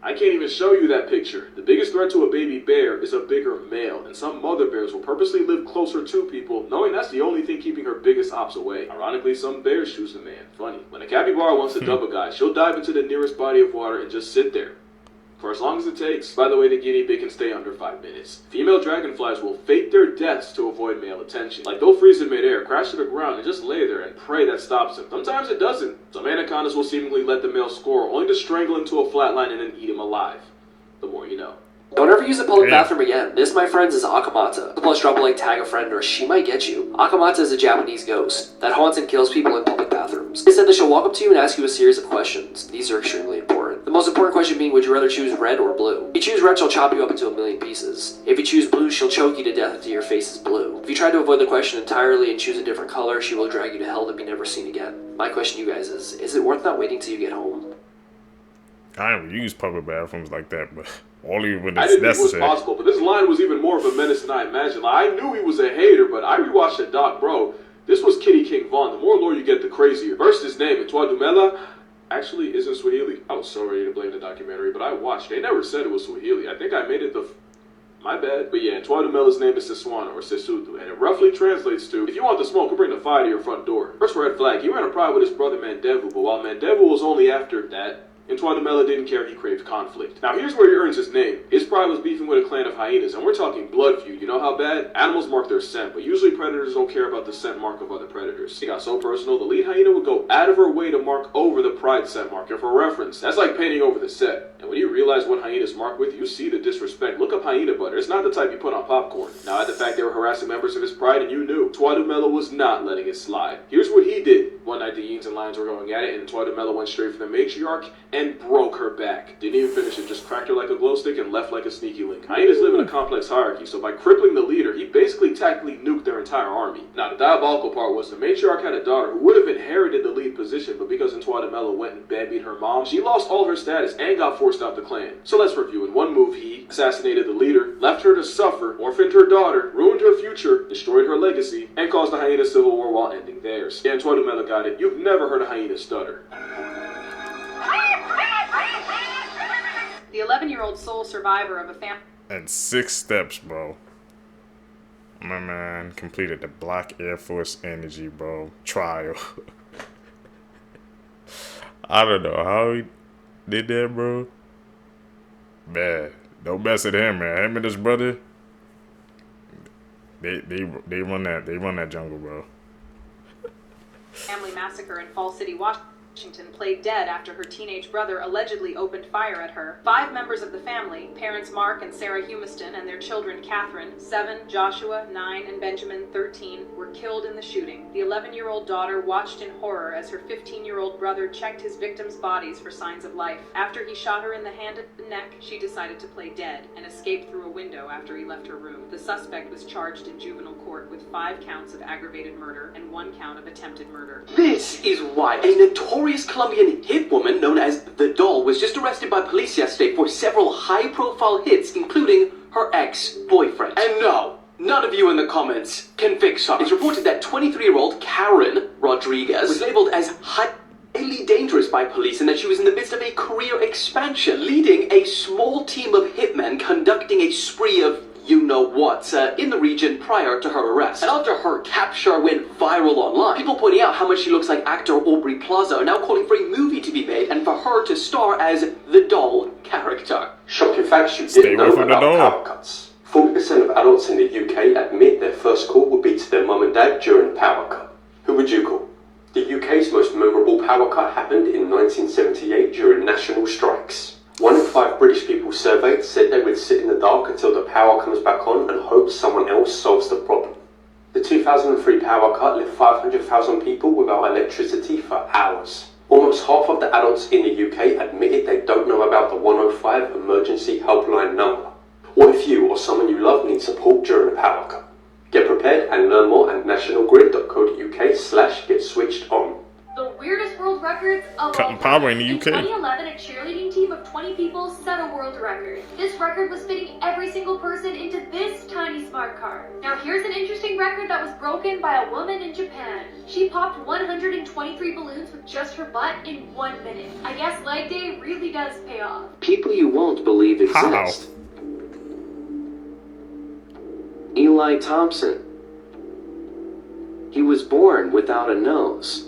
I can't even show you that picture. The biggest threat to a baby bear is a bigger male, and some mother bears will purposely live closer to people, knowing that's the only thing keeping her biggest ops away. Ironically, some bears choose a man. Funny. When a capybara wants to dub a guy, she'll dive into the nearest body of water and just sit there. For as long as it takes. By the way, the guinea pig can stay under 5 minutes. Female dragonflies will fake their deaths to avoid male attention. Like they'll freeze in midair, crash to the ground, and just lay there and pray that stops them. Sometimes it doesn't. Some anacondas will seemingly let the male score, only to strangle him to a flatline and then eat him alive. The more you know. Don't ever use a public bathroom again. This, my friends, is Akamata. Plus, drop a like, tag a friend, or she might get you. Akamata is a Japanese ghost that haunts and kills people in public bathrooms. They said that she'll walk up to you and ask you a series of questions. These are extremely important. The most important question being, would you rather choose red or blue? If you choose red, she'll chop you up into a million pieces. If you choose blue, she'll choke you to death until your face is blue. If you try to avoid the question entirely and choose a different color, she will drag you to hell to be never seen again. My question to you guys is it worth not waiting till you get home? I don't use public bathrooms like that, but only when I it's didn't think it was necessary. possible, but this line was even more of a menace than I imagined. Like, I knew he was a hater, but I rewatched the doc, bro. This was Kitty King Von. The more lore you get, the crazier. First, his name, Etoile Dumela, actually isn't Swahili. I was so ready to blame the documentary, but I watched. They never said it was Swahili. I think I made it my bad. But yeah, Etoile Dumela's name is Siswana, or Sisutu, and it roughly translates to, if you want the smoke, bring the fire to your front door. First red flag, he ran a pride with his brother Mandevu, but while Mandevu was only after that, Etoile Dumela didn't care, he craved conflict. Now here's where he earns his name. His pride was beefing with a clan of hyenas, and we're talking blood feud. You know how bad? Animals mark their scent, but usually predators don't care about the scent mark of other predators. It got so personal, the lead hyena would go out of her way to mark over the pride scent mark. And for reference, that's like painting over the set. And when you realize what hyenas mark with, you see the disrespect. Look up hyena butter. It's not the type you put on popcorn. Now, at the fact they were harassing members of his pride, and you knew, Etoile Dumela was not letting it slide. Here's what he did. One night the Yeens and Lions were going at it, and Etoile Dumela went straight for the matriarch and broke her back. Didn't even finish it, just cracked her like a glow stick and left like a sneaky link. Hyenas live in a complex hierarchy, so by crippling the leader, he basically tactically nuked their entire army. Now, the diabolical part was the matriarch had a daughter who would have inherited the lead position, but because Etoile Dumela went and babyed her mom, she lost all her status and got forced out the clan. So let's review. In one move, he assassinated the leader, left her to suffer, orphaned her daughter, ruined her future, destroyed her legacy, and caused the hyena civil war while ending theirs. Yeah, Etoile Dumela got it. You've never heard a hyena stutter. The 11-year-old sole survivor of a family. And 6 steps, bro. My man completed the Black Air Force Energy, bro, trial. I don't know how he did that, bro. Man, don't mess with him, man. Him and his brother, they run that jungle, bro. Family massacre in Fall City, Washington, played dead after her teenage brother allegedly opened fire at her. 5 members of the family, parents Mark and Sarah Humiston, and their children Catherine, 7, Joshua, 9, and Benjamin, 13, were killed in the shooting. The 11-year-old daughter watched in horror as her 15-year-old brother checked his victims' bodies for signs of life. After he shot her in the hand and neck, she decided to play dead and escaped through a window after he left her room. The suspect was charged in juvenile court with 5 counts of aggravated murder and 1 count of attempted murder. This is why a notorious Colombian hit woman known as The Doll was just arrested by police yesterday for several high-profile hits, including her ex-boyfriend. And no, none of you in the comments can fix her. It's reported that 23-year-old Karen Rodriguez was labeled as highly dangerous by police and that she was in the midst of a career expansion, leading a small team of hitmen conducting a spree of you-know-what in the region prior to her arrest. And after her capture went viral online, people pointing out how much she looks like actor Aubrey Plaza are now calling for a movie to be made and for her to star as the doll character. Shocking facts you didn't know about power cuts. 40% of adults in the UK admit their first call would be to their mum and dad during a power cut. Who would you call? The UK's most memorable power cut happened in 1978 during national strikes. 1 in 5 British people surveyed said they would sit in the dark until the power comes back on and hope someone else solves the problem. The 2003 power cut left 500,000 people without electricity for hours. Almost half of the adults in the UK admitted they don't know about the 105 emergency helpline number. What if you or someone you love need support during a power cut? Get prepared and learn more at nationalgrid.co.uk/getswitchedon. The weirdest world records of Cutting all power time. in the UK. 2011, a cheerleading team of 20 people set a world record. This record was fitting every single person into this tiny smart car. Now here's an interesting record that was broken by a woman in Japan. She popped 123 balloons with just her butt in 1 minute. I guess leg day really does pay off. People you won't believe exist. How? Eli Thompson. He was born without a nose.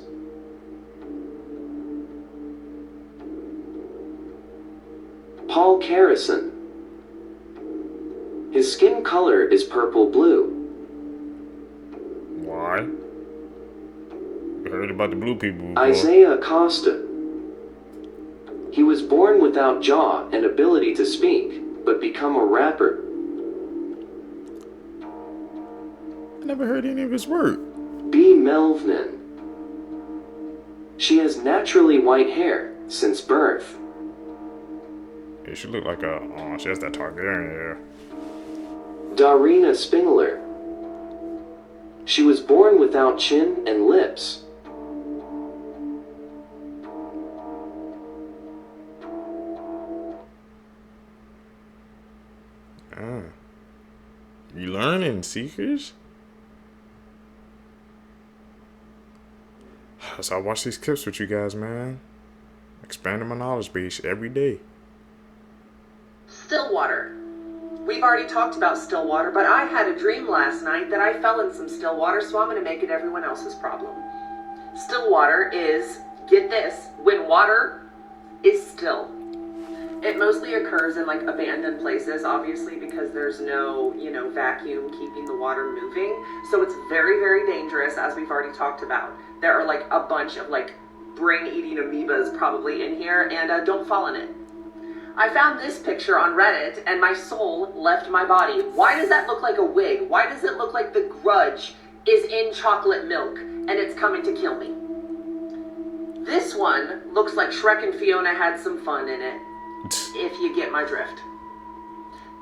Paul Carrison. His skin color is purple-blue. Why? I heard about the blue people before. Isaiah Acosta. He was born without jaw and ability to speak, but become a rapper. I never heard any of his work. B. Melvin. She has naturally white hair since birth. Yeah, she look like a, she has that Targaryen hair. Darina Spingler. She was born without chin and lips. You learning, Seekers? So I watch these clips with you guys, man. Expanding my knowledge base every day. Stillwater. We've already talked about Stillwater, but I had a dream last night that I fell in some Stillwater, so I'm going to make it everyone else's problem. Stillwater is, get this, when water is still. It mostly occurs in like abandoned places, obviously, because there's no, vacuum keeping the water moving. So it's very, very dangerous, as we've already talked about. There are like a bunch of like brain-eating amoebas probably in here, and don't fall in it. I found this picture on Reddit, and my soul left my body. Why does that look like a wig? Why does it look like the Grudge is in chocolate milk, and it's coming to kill me? This one looks like Shrek and Fiona had some fun in it, if you get my drift.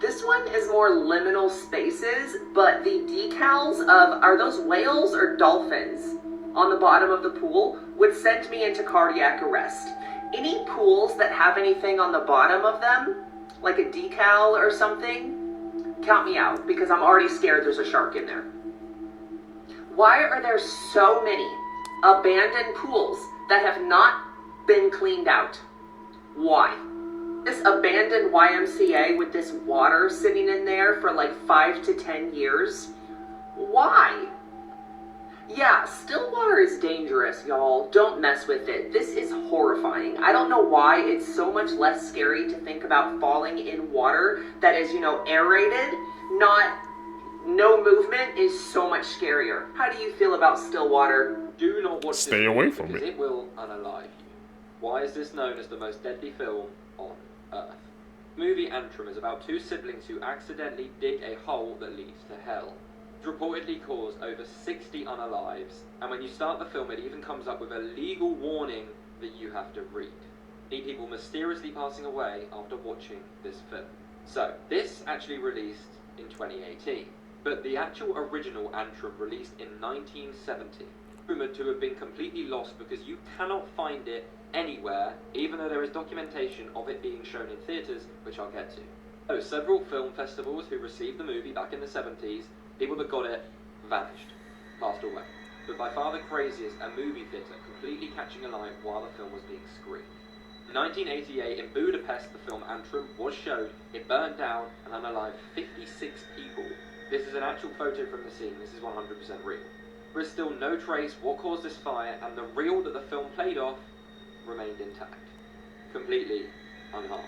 This one is more liminal spaces, but the decals of, are those whales or dolphins, on the bottom of the pool would send me into cardiac arrest. Any pools that have anything on the bottom of them, like a decal or something, count me out, because I'm already scared there's a shark in there. Why are there so many abandoned pools that have not been cleaned out? Why? This abandoned YMCA with this water sitting in there for like 5 to 10 years? Why? Yeah, still water is dangerous, y'all. Don't mess with it. This is horrifying. I don't know why it's so much less scary to think about falling in water that is, aerated, not no movement is so much scarier. How do you feel about still water? Do not watch Stay this away movie from because it. it will unalive you. Why is this known as the most deadly film on Earth? Movie Antrim is about two siblings who accidentally dig a hole that leads to hell. It's reportedly caused over 60 unalives, and when you start the film it even comes up with a legal warning that you have to read. Need people mysteriously passing away after watching this film. So, this actually released in 2018, but the actual original Antrim released in 1970, rumoured to have been completely lost because you cannot find it anywhere, even though there is documentation of it being shown in theatres, which I'll get to. So, several film festivals who received the movie back in the 70s, people that got it vanished, passed away. But by far the craziest, a movie theatre completely catching alight while the film was being screened. In 1988 in Budapest, the film Antrim was showed. It burned down and unalived 56 people. This is an actual photo from the scene. This is 100% real. There is still no trace what caused this fire, and the reel that the film played off remained intact, completely unharmed.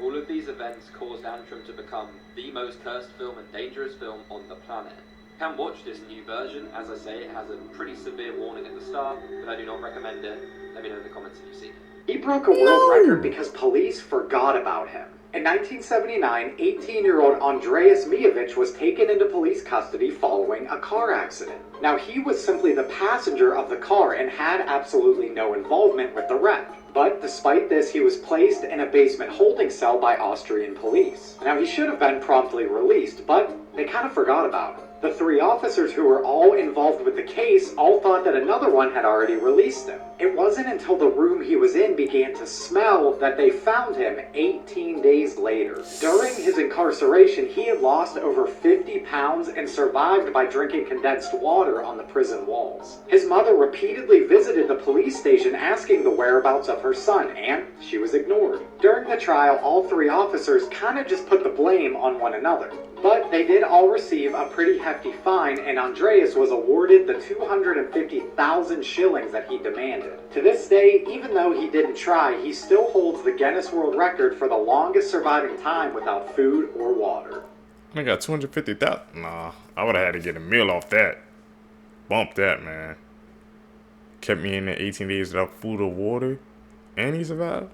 All of these events caused Antrim to become the most cursed film and dangerous film on the planet. You can watch this new version. As I say, it has a pretty severe warning at the start, but I do not recommend it. Let me know in the comments if you've seen it. He broke a world record because police forgot about him. In 1979, 18-year-old Andreas Mijovich was taken into police custody following a car accident. Now, he was simply the passenger of the car and had absolutely no involvement with the wreck. But despite this, he was placed in a basement holding cell by Austrian police. Now, he should have been promptly released, but they kind of forgot about him. The three officers who were all involved with the case all thought that another one had already released him. It wasn't until the room he was in began to smell that they found him 18 days later. During his incarceration, he had lost over 50 pounds and survived by drinking condensed water on the prison walls. His mother repeatedly visited the police station asking the whereabouts of her son, and she was ignored. During the trial, all three officers kind of just put the blame on one another. But they did all receive a pretty hefty fine, and Andreas was awarded the 250,000 shillings that he demanded. To this day, even though he didn't try, he still holds the Guinness World Record for the longest surviving time without food or water. I got 250,000. Nah, I would have had to get a meal off that. Bump that, man. Kept me in there 18 days without food or water, and he survived.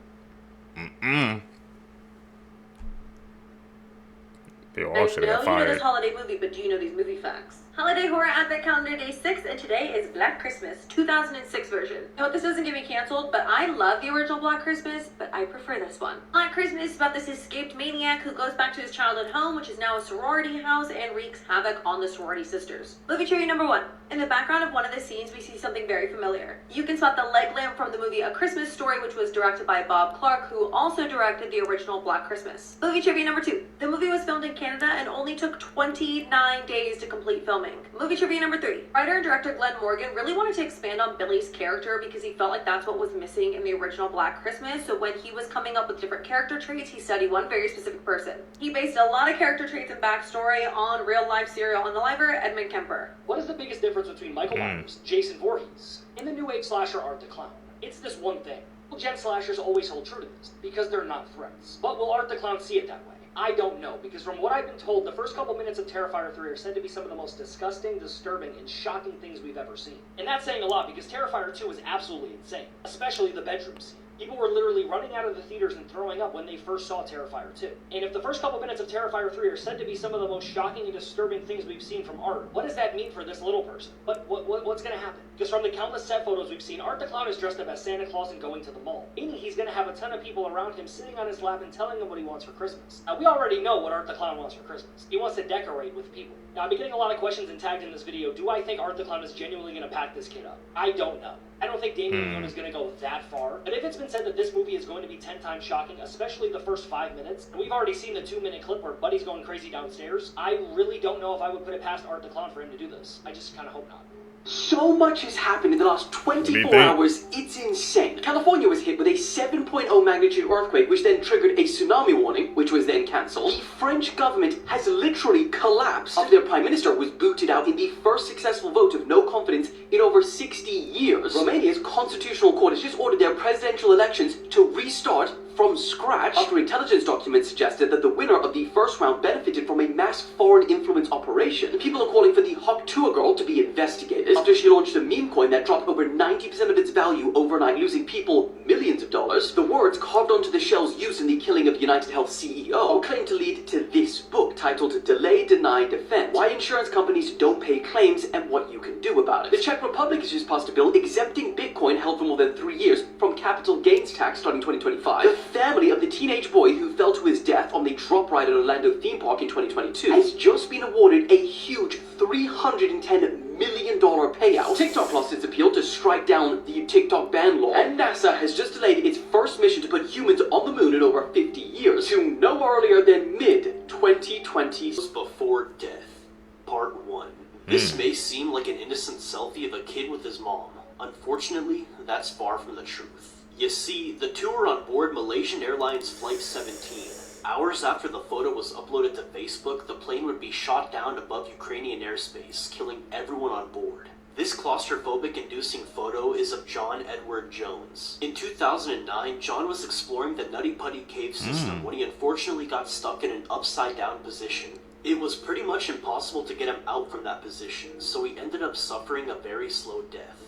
They all should have got I know you know fired. this holiday movie, but do you know these movie facts? Holiday Horror Advent Calendar Day 6, and today is Black Christmas, 2006 version. I hope this doesn't get me canceled, but I love the original Black Christmas, but I prefer this one. Black Christmas is about this escaped maniac who goes back to his childhood home, which is now a sorority house, and wreaks havoc on the sorority sisters. Movie trivia number 1. In the background of one of the scenes, we see something very familiar. You can spot the leg lamp from the movie A Christmas Story, which was directed by Bob Clark, who also directed the original Black Christmas. Movie trivia number 2. The movie was filmed in Canada and only took 29 days to complete filming. Movie trivia number 3. Writer and director Glenn Morgan really wanted to expand on Billy's character because he felt like that's what was missing in the original Black Christmas, so when he was coming up with different character traits, he studied one very specific person. He based a lot of character traits and backstory on real-life serial unaliver Edmund Kemper. What is the biggest difference between Michael Myers, Jason Voorhees, and the New Age slasher Art the Clown? It's this one thing. Will Gen slashers always hold true to this? Because they're not threats. But will Art the Clown see it that way? I don't know, because from what I've been told, the first couple minutes of Terrifier 3 are said to be some of the most disgusting, disturbing, and shocking things we've ever seen. And that's saying a lot, because Terrifier 2 is absolutely insane, especially the bedroom scene. People were literally running out of the theaters and throwing up when they first saw Terrifier 2. And if the first couple minutes of Terrifier 3 are said to be some of the most shocking and disturbing things we've seen from Art, what does that mean for this little person? But what's gonna happen? Because from the countless set photos we've seen, Art the Clown is dressed up as Santa Claus and going to the mall. Meaning he's gonna have a ton of people around him sitting on his lap and telling him what he wants for Christmas. Now, we already know what Art the Clown wants for Christmas. He wants to decorate with people. Now, I've been getting a lot of questions and tagged in this video. Do I think Art the Clown is genuinely gonna pack this kid up? I don't know. I don't think Damien Leone is going to go that far, but if it's been said that this movie is going to be 10 times shocking, especially the first 5 minutes, and we've already seen the 2-minute clip where Buddy's going crazy downstairs, I really don't know if I would put it past Art the Clown for him to do this. I just kind of hope not. So much has happened in the last 24 hours, it's insane. California was hit with a 7.0 magnitude earthquake, which then triggered a tsunami warning, which was then cancelled. The French government has literally collapsed after their prime minister was booted out in the first successful vote of no confidence in over 60 years. Romania's constitutional court has just ordered their presidential elections to restart from scratch after intelligence documents suggested that the winner of the first round benefited from a mass foreign influence operation. People are calling for the Hoktua girl to be investigated after she launched a meme coin that dropped over 90% of its value overnight, losing people millions of dollars. The words carved onto the shells used in the killing of United Health CEO claim to lead to this book titled Delay, Deny, Defend: Why Insurance Companies Don't Pay Claims and What You Can Do About It. The Czech Republic has just passed a bill exempting Bitcoin held for more than 3 years from capital gains tax starting 2025. The family of the teenage boy who fell to his death on the drop ride at Orlando theme park in 2022 has just been awarded a huge $310 million payout. TikTok lost its appeal to strike down the TikTok ban law, and NASA has just delayed its first mission to put humans on the moon in over 50 years to no earlier than mid-2020. Before Death, Part 1. This may seem like an innocent selfie of a kid with his mom. Unfortunately, that's far from the truth. You see, the two were on board Malaysian Airlines Flight 17. Hours after the photo was uploaded to Facebook, the plane would be shot down above Ukrainian airspace, killing everyone on board. This claustrophobic-inducing photo is of John Edward Jones. In 2009, John was exploring the Nutty Putty cave system when he unfortunately got stuck in an upside-down position. It was pretty much impossible to get him out from that position, so he ended up suffering a very slow death.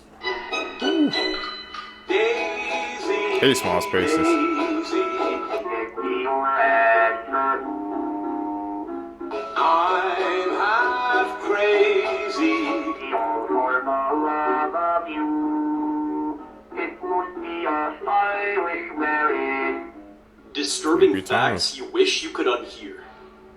Hey, small spaces. I'm half crazy. For the love of you, it would be a Irish marriage. Disturbing facts you wish you could unhear.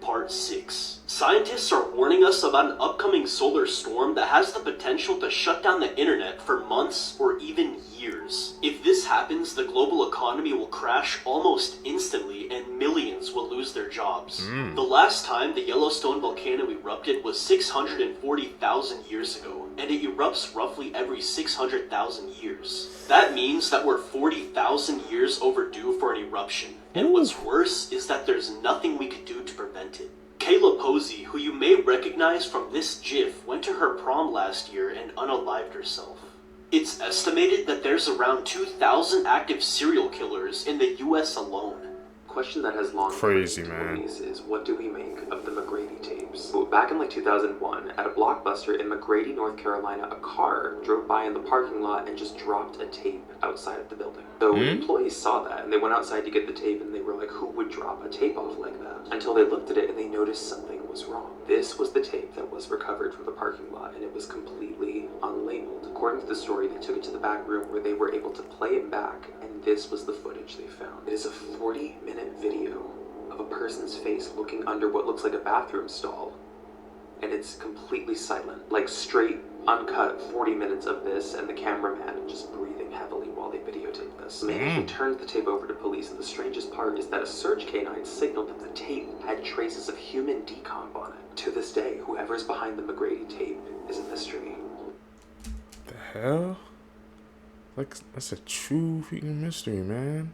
Part 6. Scientists are warning us about an upcoming solar storm that has the potential to shut down the internet for months or even years. If this happens, the global economy will crash almost instantly and millions will lose their jobs. The last time the Yellowstone volcano erupted was 640,000 years ago, and it erupts roughly every 600,000 years. That means that we're 40,000 years overdue for an eruption. And what's worse is that there's nothing we could do to prevent it. Kayla Posey, who you may recognize from this GIF, went to her prom last year and unalived herself. It's estimated that there's around 2,000 active serial killers in the US alone. Question that has long crazy, man. Is what do we make of the McGrady tapes? Back in like 2001, at a Blockbuster in McGrady, North Carolina, a car drove by in the parking lot and just dropped a tape outside of the building. So employees saw that and they went outside to get the tape and they were like, who would drop a tape off like that? Until they looked at it and they noticed something was wrong. This was the tape that was recovered from the parking lot and it was completely unlabeled. According to the story, they took it to the back room where they were able to play it back, and this was the footage they found. It is a 40-minute video of a person's face looking under what looks like a bathroom stall, and it's completely silent. Like straight, uncut 40 minutes of this, and the cameraman just breathing heavily while they videotape this. They actually turned the tape over to police, and the strangest part is that a search canine signaled that the tape had traces of human decomp on it. To this day, whoever's behind the McGrady tape is a mystery. The hell? Like, that's a true freaking mystery, man.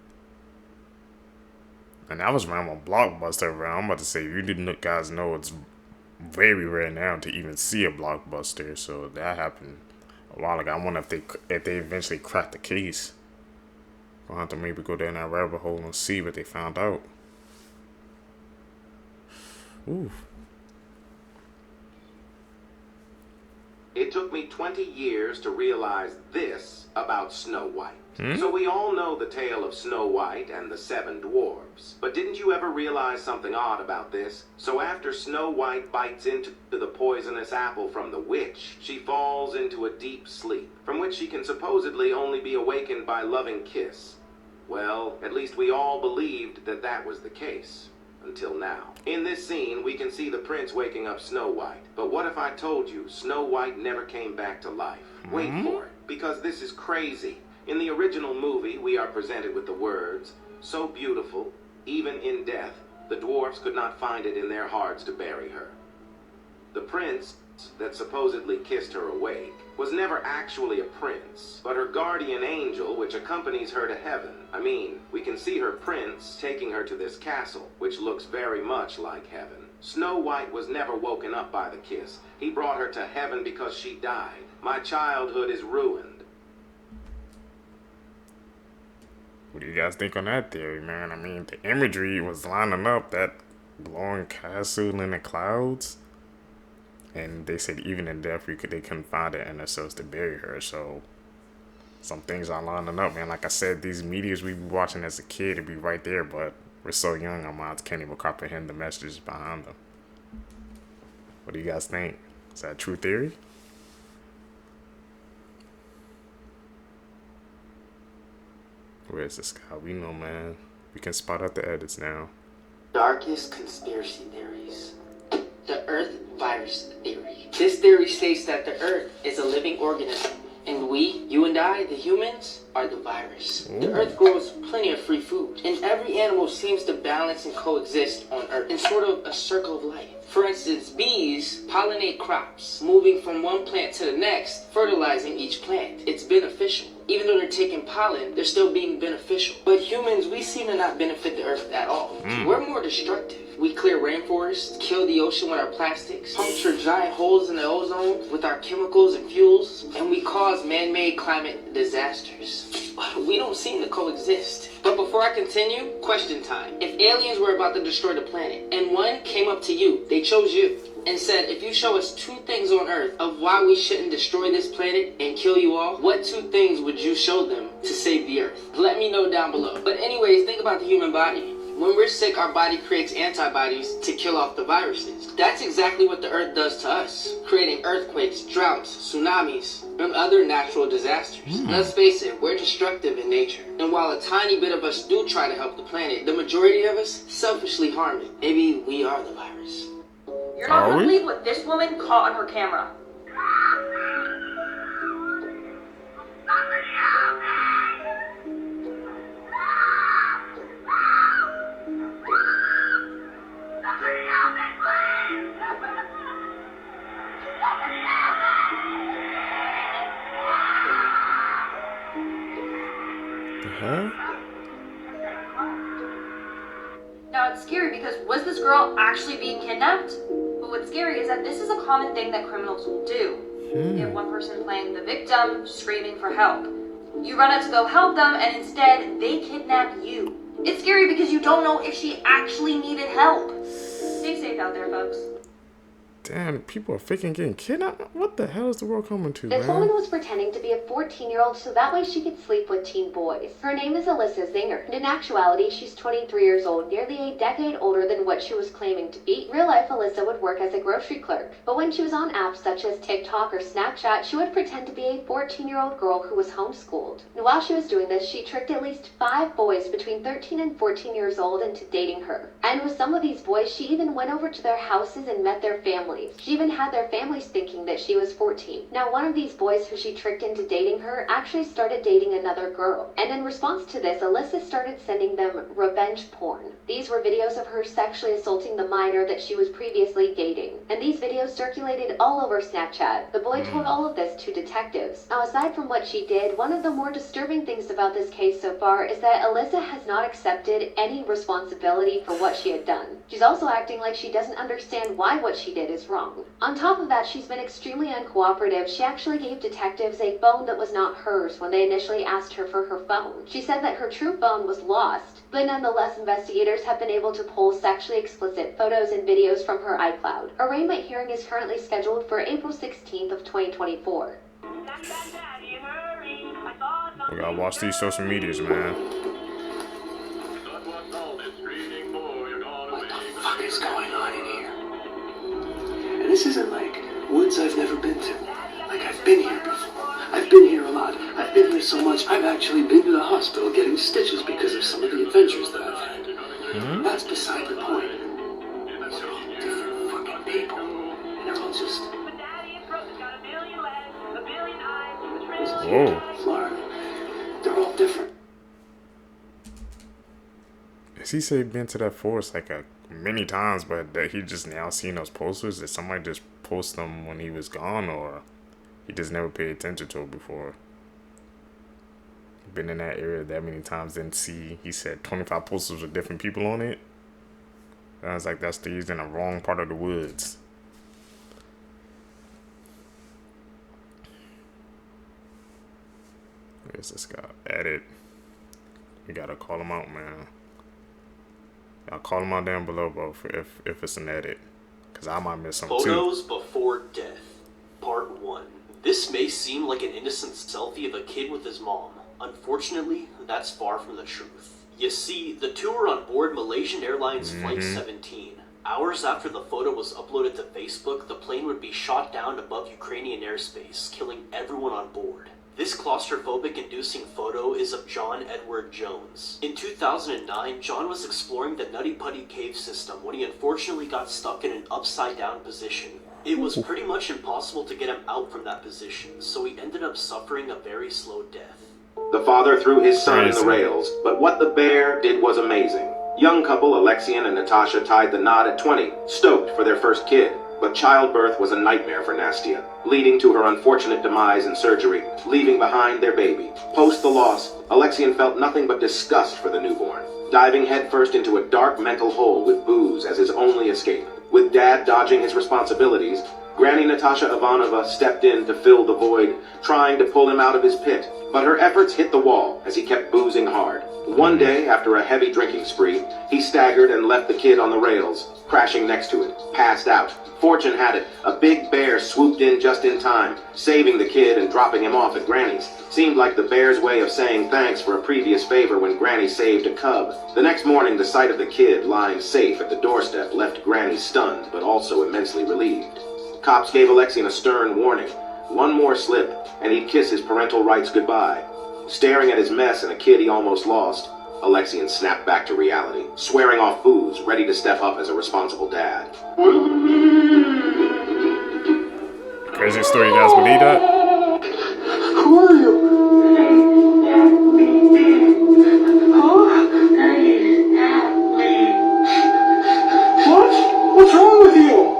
And that was around on Blockbuster, bro. I'm about to say, you didn't guys know it's very rare now to even see a Blockbuster. So that happened a while ago. I wonder if they eventually cracked the case. I'll have to maybe go down that rabbit hole and see what they found out. Ooh. It took me 20 years to realize this about Snow White. So we all know the tale of Snow White and the 7 dwarves. But didn't you ever realize something odd about this? So after Snow White bites into the poisonous apple from the witch, she falls into a deep sleep, from which she can supposedly only be awakened by loving kiss. Well, at least we all believed that that was the case. Until now. In this scene, we can see the prince waking up Snow White. But what if I told you Snow White never came back to life? Wait for it, because this is crazy. In the original movie, we are presented with the words, "So beautiful, even in death, the dwarfs could not find it in their hearts to bury her." The prince that supposedly kissed her awake was never actually a prince, but her guardian angel which accompanies her to heaven. I mean, we can see her prince taking her to this castle, which looks very much like heaven. Snow White was never woken up by the kiss. He brought her to heaven because she died. My childhood is ruined. What do you guys think on that theory, man? I mean, the imagery was lining up, that blowing castle in the clouds. And they said even in death, they couldn't find the inner cells to bury her. So some things are lining up, man. Like I said, these medias we be watching as a kid, it'd be right there, but we're so young, our minds can't even comprehend the messages behind them. What do you guys think? Is that a true theory? Where's this guy? We know, man. We can spot out the edits now. Darkest conspiracy theories. The Earth virus theory. This theory states that the Earth is a living organism, and we, you and I, the humans, are the virus. Ooh. The Earth grows plenty of free food, and every animal seems to balance and coexist on Earth in sort of a circle of life. For instance, bees pollinate crops, moving from one plant to the next, fertilizing each plant. It's beneficial. Even though they're taking pollen, they're still being beneficial. But humans, we seem to not benefit the Earth at all. We're more destructive. We clear rainforests, kill the ocean with our plastics, puncture giant holes in the ozone with our chemicals and fuels, and we cause man-made climate disasters. We don't seem to coexist. But before I continue, question time. If aliens were about to destroy the planet, and one came up to you, they chose you, and said, if you show us 2 things on Earth of why we shouldn't destroy this planet and kill you all, what 2 things would you show them to save the Earth? Let me know down below. But anyways, think about the human body. When we're sick, our body creates antibodies to kill off the viruses. That's exactly what the Earth does to us, creating earthquakes, droughts, tsunamis, and other natural disasters. Let's face it, we're destructive in nature. And while a tiny bit of us do try to help the planet, the majority of us selfishly harm it. Maybe we are the virus. You're not gonna believe what this woman caught on her camera. Now it's scary because was this girl actually being kidnapped? But what's scary is that this is a common thing that criminals will do. You have one person playing the victim, screaming for help. You run out to go help them, and instead they kidnap you. It's scary because you don't know if she actually needed help. Stay safe out there, folks. Damn, people are faking getting kidnapped? What the hell is the world coming to, This man? woman was pretending to be a 14-year-old so that way she could sleep with teen boys. Her name is Alyssa Zinger, and in actuality, she's 23 years old, nearly a decade older than what she was claiming to be. In real life, Alyssa would work as a grocery clerk, but when she was on apps such as TikTok or Snapchat, she would pretend to be a 14-year-old girl who was homeschooled. And while she was doing this, she tricked at least 5 boys between 13 and 14 years old into dating her. And with some of these boys, she even went over to their houses and met their families. She even had their families thinking that she was 14. Now, one of these boys who she tricked into dating her actually started dating another girl. And in response to this, Alyssa started sending them revenge porn. These were videos of her sexually assaulting the minor that she was previously dating. And these videos circulated all over Snapchat. The boy told all of this to detectives. Now, aside from what she did, one of the more disturbing things about this case so far is that Alyssa has not accepted any responsibility for what she had done. She's also acting like she doesn't understand why what she did is wrong. On top of that, she's been extremely uncooperative. She actually gave detectives a phone that was not hers when they initially asked her for her phone. She said that her true phone was lost, but nonetheless, investigators have been able to pull sexually explicit photos and videos from her iCloud. Her arraignment hearing is currently scheduled for April 16th of 2024. We gotta watch these social medias, man. What the fuck is going on in here? And this isn't like woods I've never been to. Like I've been here before. I've been here a lot. I've been here so much, I've actually been to the hospital getting stitches because of some of the adventures that I've had. That's beside the point. These are all different fucking people. And they're all just... Whoa. Florida. They're all different. Is he say been to that forest like a many times, but that he just now seen those posters. Did somebody just post them when he was gone, or he just never paid attention to it before? Been in that area that many times, didn't see. He said 25 posters with different people on it. I was like, that's the he's in the wrong part of the woods. Where's this guy? Edit. You gotta call him out, man. I'll call him out down below, bro, if it's an edit. Because I might miss something too. Photos before death. Part 1. This may seem like an innocent selfie of a kid with his mom. Unfortunately, that's far from the truth. You see, the two were on board Malaysian Airlines Flight 17. Hours after the photo was uploaded to Facebook, the plane would be shot down above Ukrainian airspace, killing everyone on board. This claustrophobic-inducing photo is of John Edward Jones. In 2009, John was exploring the Nutty Putty cave system when he unfortunately got stuck in an upside-down position. It was pretty much impossible to get him out from that position, so he ended up suffering a very slow death. The father threw his son in the rails, but what the bear did was amazing. Young couple Alexian and Natasha tied the knot at 20, stoked for their first kid. But childbirth was a nightmare for Nastia, leading to her unfortunate demise in surgery, leaving behind their baby. Post the loss, Alexian felt nothing but disgust for the newborn, diving headfirst into a dark mental hole with booze as his only escape. With Dad dodging his responsibilities, Granny Natasha Ivanova stepped in to fill the void, trying to pull him out of his pit. But her efforts hit the wall as he kept boozing hard. One day, after a heavy drinking spree, he staggered and left the kid on the rails, crashing next to it, passed out. Fortune had it, a big bear swooped in just in time, saving the kid and dropping him off at Granny's. Seemed like the bear's way of saying thanks for a previous favor when Granny saved a cub. The next morning, the sight of the kid lying safe at the doorstep left Granny stunned, but also immensely relieved. Cops gave Alexian a stern warning. One more slip, and he'd kiss his parental rights goodbye. Staring at his mess and a kid he almost lost, Alexian snapped back to reality, swearing off booze, ready to step up as a responsible dad. Crazy story, you guys believe that? Who are you? What? What's wrong with you?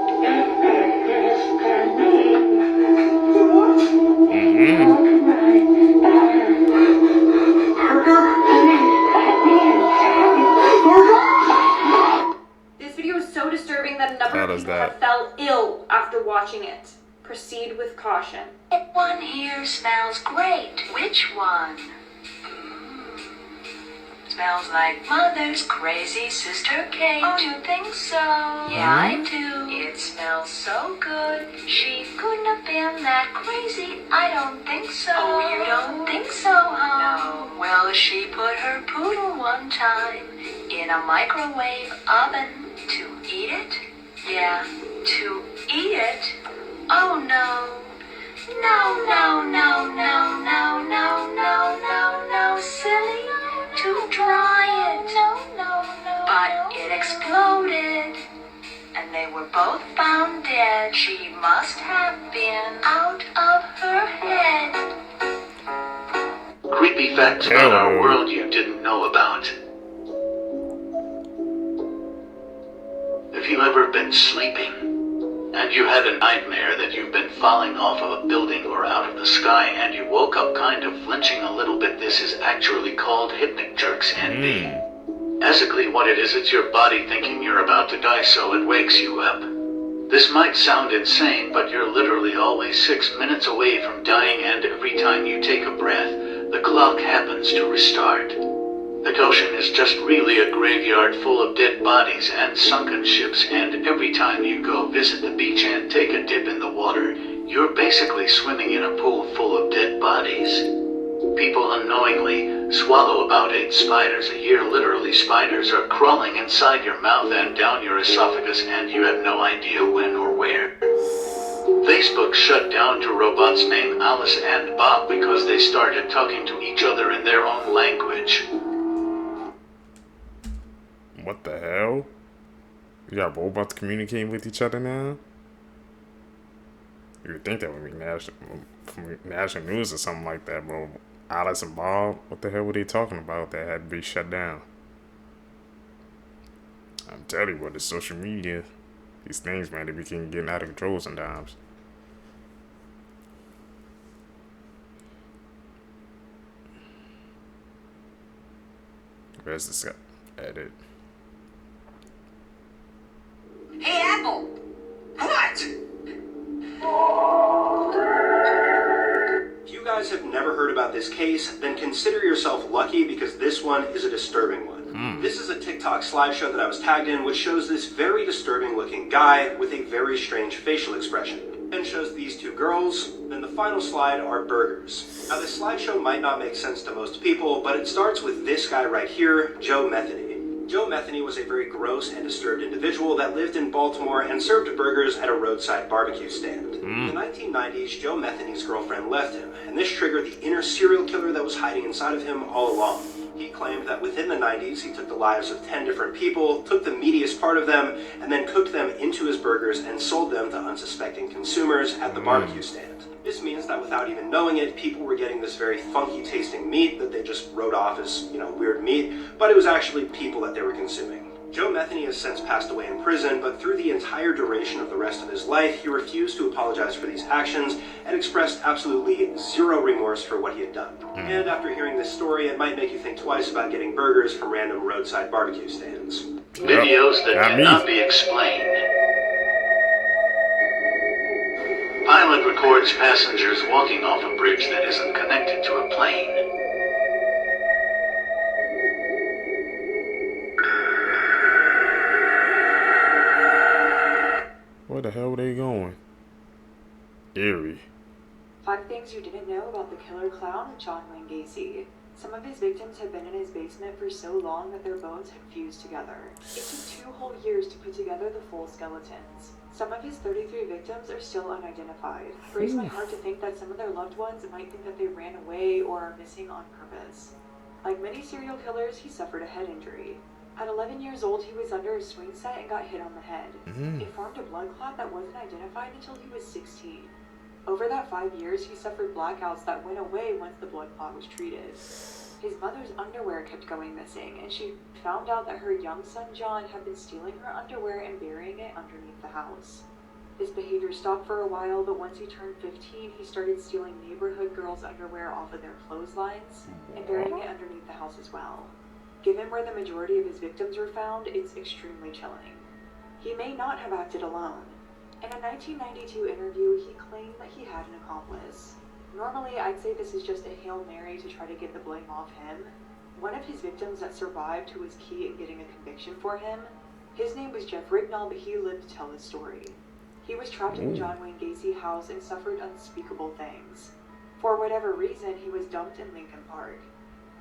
This video is so disturbing that a number of people have fell ill after watching it. Proceed with caution. One here smells great. Which one? Smells like Mother's crazy sister Kate. Oh, you think so? Yeah, I do. It smells so good. She couldn't have been that crazy. I don't think so. Oh, you don't think so, huh? No. Well, she put her poodle one time in a microwave oven to eat it. Yeah, to eat it. Oh, no. No, no, no, no, no, no, no, no, no, silly. To dry it. No, no, no. But it exploded. And they were both found dead. She must have been out of her head. Creepy facts about our world you didn't know about. Have you ever been sleeping and you had a nightmare that you've been falling off of a building or out of the sky and you woke up kind of flinching a little bit? This is actually called hypnic jerks envy. Basically what it is, it's your body thinking you're about to die so it wakes you up. This might sound insane, but you're literally always 6 minutes away from dying, and every time you take a breath, the clock happens to restart. The ocean is just really a graveyard full of dead bodies and sunken ships, and every time you go visit the beach and take a dip in the water, you're basically swimming in a pool full of dead bodies. People unknowingly swallow about 8 spiders a year. Literally, spiders are crawling inside your mouth and down your esophagus, and you have no idea when or where. Facebook shut down 2 robots named Alice and Bob because they started talking to each other in their own language. What the hell? You got robots communicating with each other now? You would think that would be national news or something like that, bro. Alice and Bob, what the hell were they talking about that had to be shut down? I'm telling you what, the social media, these things, man, they begin getting out of control sometimes. Where's this edit? Hey, Apple! What? If you guys have never heard about this case, then consider yourself lucky because this one is a disturbing one. This is a TikTok slideshow that I was tagged in, which shows this very disturbing looking guy with a very strange facial expression. And shows these two girls, then the final slide are burgers. Now this slideshow might not make sense to most people, but it starts with this guy right here, Joe Metheny. Joe Metheny was a very gross and disturbed individual that lived in Baltimore and served burgers at a roadside barbecue stand. In the 1990s, Joe Metheny's girlfriend left him, and this triggered the inner serial killer that was hiding inside of him all along. He claimed that within the 90s, he took the lives of 10 different people, took the meatiest part of them, and then cooked them into his burgers and sold them to unsuspecting consumers at the barbecue stand. This means that without even knowing it, people were getting this very funky tasting meat that they just wrote off as, weird meat, but it was actually people that they were consuming. Joe Metheny has since passed away in prison, but through the entire duration of the rest of his life, he refused to apologize for these actions and expressed absolutely zero remorse for what he had done. And after hearing this story, it might make you think twice about getting burgers from random roadside barbecue stands. Videos that cannot be explained. Pilot records passengers walking off a bridge that isn't connected to a plane. Where the hell were they going? Eerie. 5 things you didn't know about the killer clown, John Wayne Gacy. Some of his victims had been in his basement for so long that their bones had fused together. It took 2 whole years to put together the full skeletons. Some of his 33 victims are still unidentified. It breaks my heart to think that some of their loved ones might think that they ran away or are missing on purpose. Like many serial killers, he suffered a head injury. At 11 years old, he was under a swing set and got hit on the head. It formed a blood clot that wasn't identified until he was 16. Over that 5 years, he suffered blackouts that went away once the blood clot was treated. His mother's underwear kept going missing, and she found out that her young son John had been stealing her underwear and burying it underneath the house. His behavior stopped for a while, but once he turned 15, he started stealing neighborhood girls' underwear off of their clotheslines and burying it underneath the house as well. Given where the majority of his victims were found, it's extremely chilling. He may not have acted alone. In a 1992 interview, he claimed that he had an accomplice. Normally, I'd say this is just a Hail Mary to try to get the blame off him. One of his victims that survived, who was key in getting a conviction for him, his name was Jeff Rignall, but he lived to tell his story. He was trapped in the John Wayne Gacy house and suffered unspeakable things. For whatever reason, he was dumped in Lincoln Park.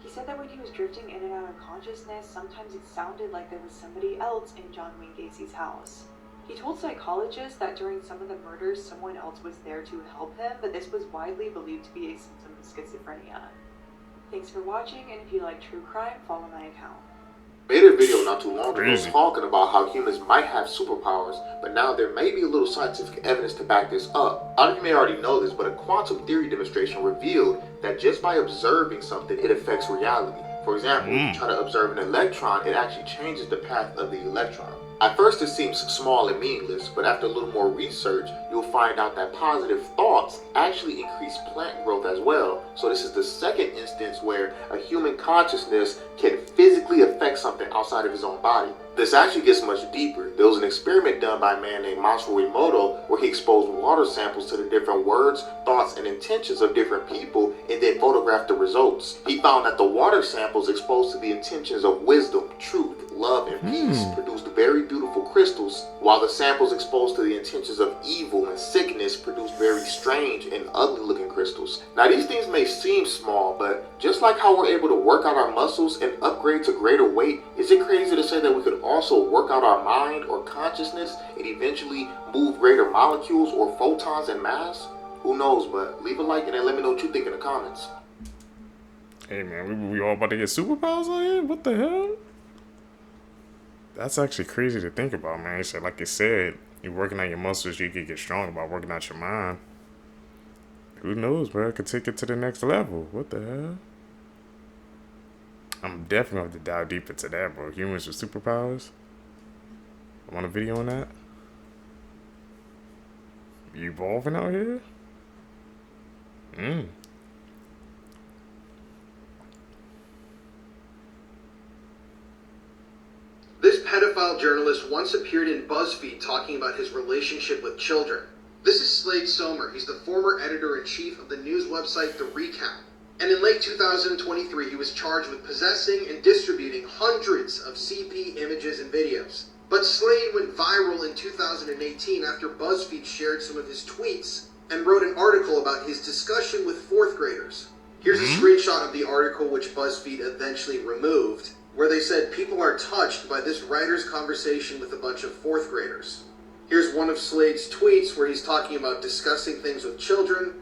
He said that when he was drifting in and out of consciousness, sometimes it sounded like there was somebody else in John Wayne Gacy's house. He told psychologists that during some of the murders, someone else was there to help him, but this was widely believed to be a symptom of schizophrenia. Thanks for watching, and if you like true crime, follow my account. Made a video not too long ago talking about how humans might have superpowers, but now there may be a little scientific evidence to back this up. A lot of you may already know this, but a quantum theory demonstration revealed that just by observing something, it affects reality. For example, if you try to observe an electron, it actually changes the path of the electron. At first it seems small and meaningless, but after a little more research, you'll find out that positive thoughts actually increase plant growth as well. So this is the second instance where a human consciousness can physically affect something outside of his own body. This actually gets much deeper. There was an experiment done by a man named Masaru Emoto where he exposed water samples to the different words, thoughts, and intentions of different people and then photographed the results. He found that the water samples exposed to the intentions of wisdom, truth, love, and peace produced very beautiful crystals, while the samples exposed to the intentions of evil and sickness produced very strange and ugly looking crystals. Now these things may seem small, but just like how we're able to work out our muscles and upgrade to greater weight, is it crazy to say that we could also work out our mind or consciousness and eventually move greater molecules or photons in mass? Who knows, but leave a like and then let me know what you think in the comments. Hey man, we all about to get superpowers on here? What the hell? That's actually crazy to think about, man. So like I said, you're working out your muscles, you can get strong by working out your mind. Who knows, bro? I could take it to the next level. What the hell? I'm definitely going to dive deep into that, bro. Humans with superpowers. I want a video on that. You evolving out here? This pedophile journalist once appeared in BuzzFeed talking about his relationship with children. This is Slade Somer. He's the former editor-in-chief of the news website The Recount. And in late 2023, he was charged with possessing and distributing hundreds of CP images and videos. But Slade went viral in 2018 after BuzzFeed shared some of his tweets and wrote an article about his discussion with fourth graders. Here's a screenshot of the article which BuzzFeed eventually removed, where they said people are touched by this writer's conversation with a bunch of fourth graders. Here's one of Slade's tweets where he's talking about discussing things with children.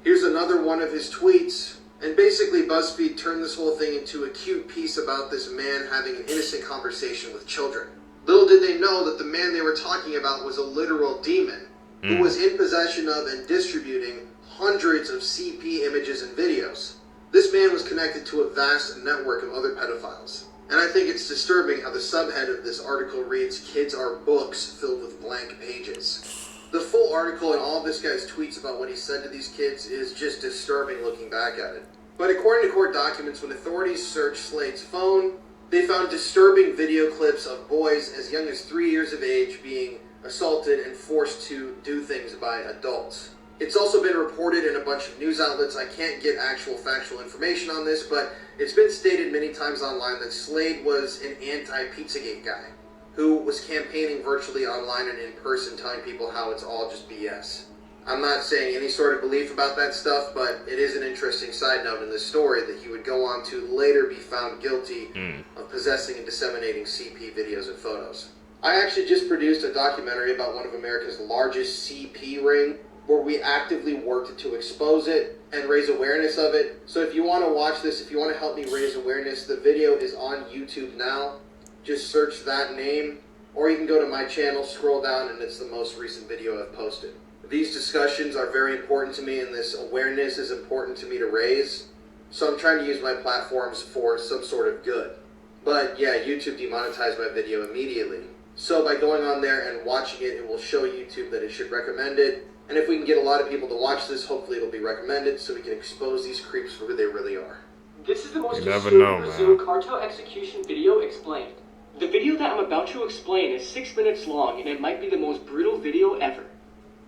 Here's another one of his tweets. And basically BuzzFeed turned this whole thing into a cute piece about this man having an innocent conversation with children. Little did they know that the man they were talking about was a literal demon who was in possession of and distributing hundreds of CP images and videos. This man was connected to a vast network of other pedophiles. And I think it's disturbing how the subhead of this article reads, "Kids are books filled with blank pages." The full article and all of this guy's tweets about what he said to these kids is just disturbing looking back at it. But according to court documents, when authorities searched Slade's phone, they found disturbing video clips of boys as young as 3 years of age being assaulted and forced to do things by adults. It's also been reported in a bunch of news outlets. I can't get actual factual information on this, but it's been stated many times online that Slade was an anti-Pizzagate guy who was campaigning virtually online and in person, telling people how it's all just BS. I'm not saying any sort of belief about that stuff, but it is an interesting side note in this story that he would go on to later be found guilty of possessing and disseminating CP videos and photos. I actually just produced a documentary about one of America's largest CP ring, where we actively worked to expose it and raise awareness of it. So if you want to watch this, if you want to help me raise awareness, the video is on YouTube now. Just search that name, or you can go to my channel, scroll down, and it's the most recent video I've posted. These discussions are very important to me, and this awareness is important to me to raise. So I'm trying to use my platforms for some sort of good. But yeah, YouTube demonetized my video immediately. So by going on there and watching it, it will show YouTube that it should recommend it. And if we can get a lot of people to watch this, hopefully it'll be recommended so we can expose these creeps for who they really are. This is the most You never know, Brazil man. cartel execution video explained. The video that I'm about to explain is 6 minutes long, and it might be the most brutal video ever.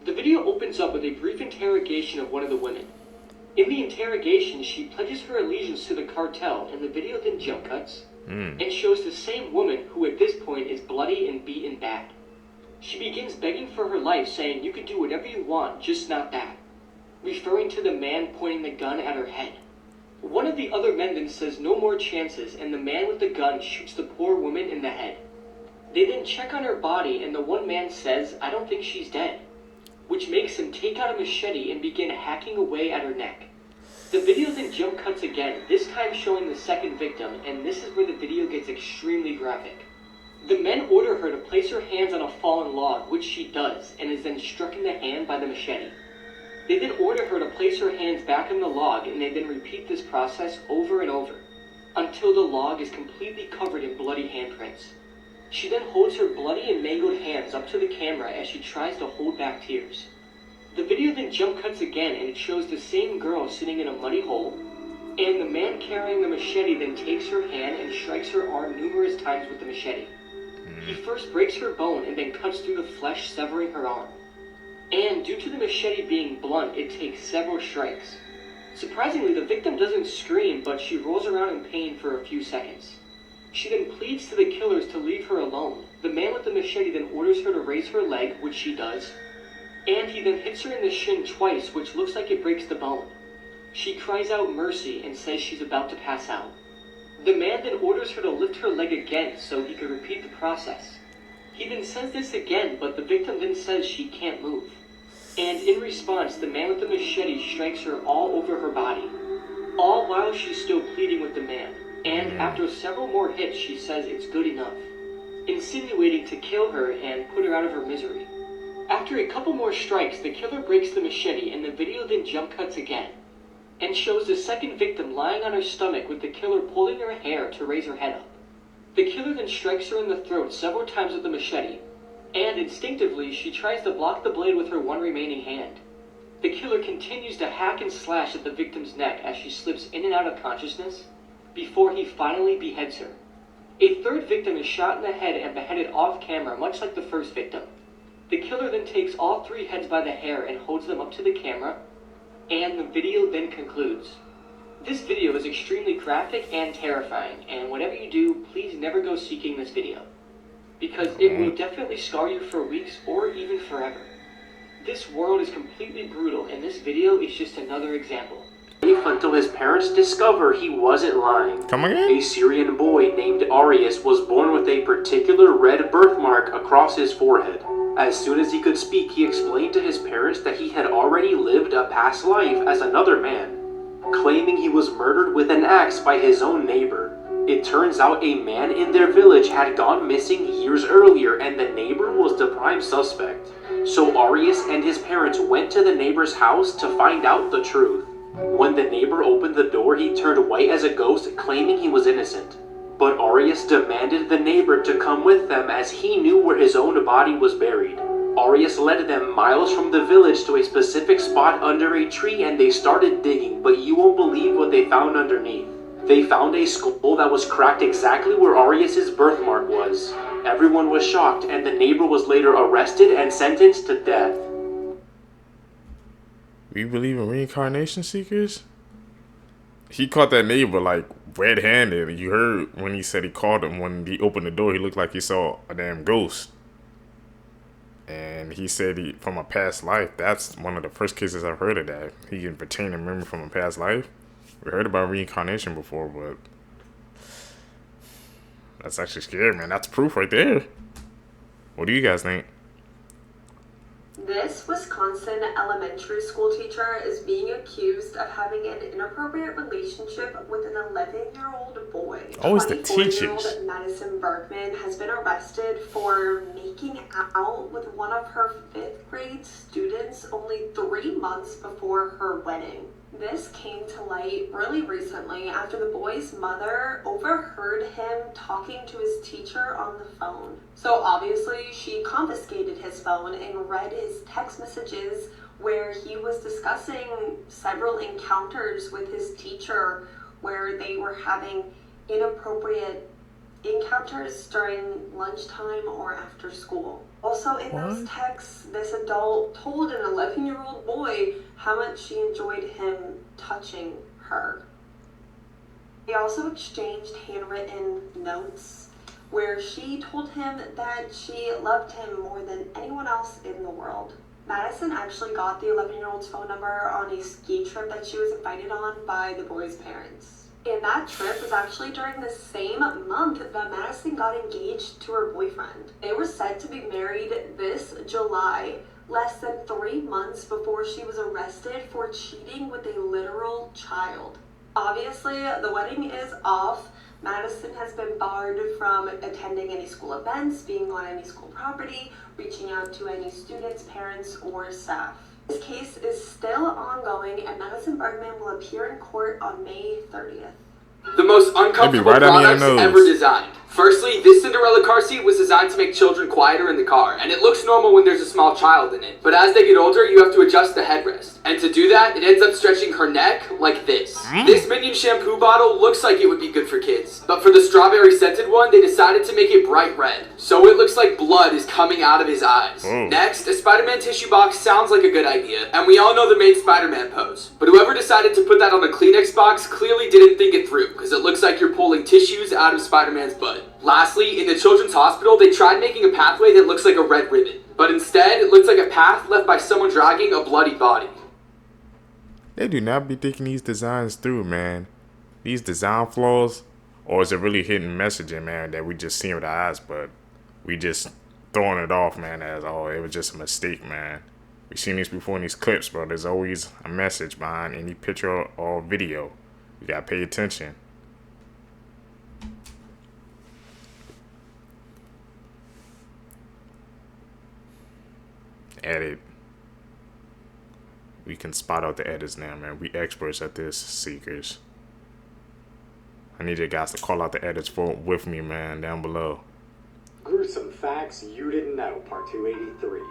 The video opens up with a brief interrogation of one of the women. In the interrogation, she pledges her allegiance to the cartel, and the video then jump cuts and shows the same woman who at this point is bloody and beaten bad. She begins begging for her life, saying, "You can do whatever you want, just not that," referring to the man pointing the gun at her head. One of the other men then says no more chances, and the man with the gun shoots the poor woman in the head. They then check on her body, and the one man says, "I don't think she's dead," which makes him take out a machete and begin hacking away at her neck. The video then jump cuts again, this time showing the second victim, and this is where the video gets extremely graphic. The men order her to place her hands on a fallen log, which she does, and is then struck in the hand by the machete. They then order her to place her hands back on the log, and they then repeat this process over and over, until the log is completely covered in bloody handprints. She then holds her bloody and mangled hands up to the camera as she tries to hold back tears. The video then jump cuts again, and it shows the same girl sitting in a muddy hole, and the man carrying the machete then takes her hand and strikes her arm numerous times with the machete. He first breaks her bone and then cuts through the flesh, severing her arm. And due to the machete being blunt, it takes several strikes. Surprisingly, the victim doesn't scream, but she rolls around in pain for a few seconds. She then pleads to the killers to leave her alone. The man with the machete then orders her to raise her leg, which she does, and he then hits her in the shin twice, which looks like it breaks the bone. She cries out mercy and says she's about to pass out. The man then orders her to lift her leg again so he could repeat the process. He then says this again, but the victim then says she can't move. And in response, the man with the machete strikes her all over her body, all while she's still pleading with the man. And after several more hits, she says it's good enough, insinuating to kill her and put her out of her misery. After a couple more strikes, the killer breaks the machete, and the video then jump cuts again, and shows the second victim lying on her stomach with the killer pulling her hair to raise her head up. The killer then strikes her in the throat several times with the machete, and instinctively she tries to block the blade with her one remaining hand. The killer continues to hack and slash at the victim's neck as she slips in and out of consciousness before he finally beheads her. A third victim is shot in the head and beheaded off camera, much like the first victim. The killer then takes all 3 heads by the hair and holds them up to the camera, and the video then concludes. This video is extremely graphic and terrifying, and whatever you do, please never go seeking this video, because it will definitely scar you for weeks or even forever. This world is completely brutal, and this video is just another example. Until his parents discover he wasn't lying. Come again? A Syrian boy named Arius was born with a particular red birthmark across his forehead. As soon as he could speak, he explained to his parents that he had already lived a past life as another man, claiming he was murdered with an axe by his own neighbor. It turns out a man in their village had gone missing years earlier, and the neighbor was the prime suspect. So Arius and his parents went to the neighbor's house to find out the truth. When the neighbor opened the door, he turned white as a ghost, claiming he was innocent. But Arius demanded the neighbor to come with them as he knew where his own body was buried. Arius led them miles from the village to a specific spot under a tree, and they started digging, but you won't believe what they found underneath. They found a skull that was cracked exactly where Arius's birthmark was. Everyone was shocked, and the neighbor was later arrested and sentenced to death. We believe in reincarnation seekers? He caught that neighbor like red-handed. You heard when he said he called him. When he opened the door, he looked like he saw a damn ghost. And he said from a past life. That's one of the first cases I've heard of that. He can retain a memory from a past life. We heard about reincarnation before, but that's actually scary, man. That's proof right there. What do you guys think? This Wisconsin elementary school teacher is being accused of having an inappropriate relationship with an 11-year-old boy. Oh, it's the teachers. 24-year-old Madison Bergman has been arrested for making out with one of her 5th grade students only 3 months before her wedding. This came to light really recently after the boy's mother overheard him talking to his teacher on the phone. So obviously she confiscated his phone and read his text messages where he was discussing several encounters with his teacher where they were having inappropriate encounters during lunchtime or after school. Also in those texts, this adult told an 11-year-old boy how much she enjoyed him touching her. They also exchanged handwritten notes where she told him that she loved him more than anyone else in the world. Madison actually got the 11-year-old's phone number on a ski trip that she was invited on by the boy's parents. And that trip was actually during the same month that Madison got engaged to her boyfriend. They were set to be married this July, less than 3 months before she was arrested for cheating with a literal child. Obviously, the wedding is off. Madison has been barred from attending any school events, being on any school property, reaching out to any students, parents, or staff. This case is still ongoing, and Madison Bergman will appear in court on May 30th. The most uncomfortable products ever designed. Firstly, this Cinderella car seat was designed to make children quieter in the car, and it looks normal when there's a small child in it. But as they get older, you have to adjust the headrest. And to do that, it ends up stretching her neck like this. This Minion shampoo bottle looks like it would be good for kids. But for the strawberry scented one, they decided to make it bright red. So it looks like blood is coming out of his eyes. Next, a Spider-Man tissue box sounds like a good idea, and we all know the main Spider-Man pose. But whoever decided to put that on a Kleenex box clearly didn't think it through, because it looks like you're pulling tissues out of Spider-Man's butt. Lastly, in the children's hospital, they tried making a pathway that looks like a red ribbon. But instead, it looks like a path left by someone dragging a bloody body. They do not be thinking these designs through, man. These design flaws, or is it really hidden messaging, man, that we just see with our eyes, but we just throwing it off, man, as, oh, it was just a mistake, man. We've seen these before in these clips, bro. There's always a message behind any picture or video. You gotta pay attention. Edit. We can spot out the edits now, man. We experts at this, seekers. I need you guys to call out the edits with me, man, down below. Gruesome Facts You Didn't Know, Part 283.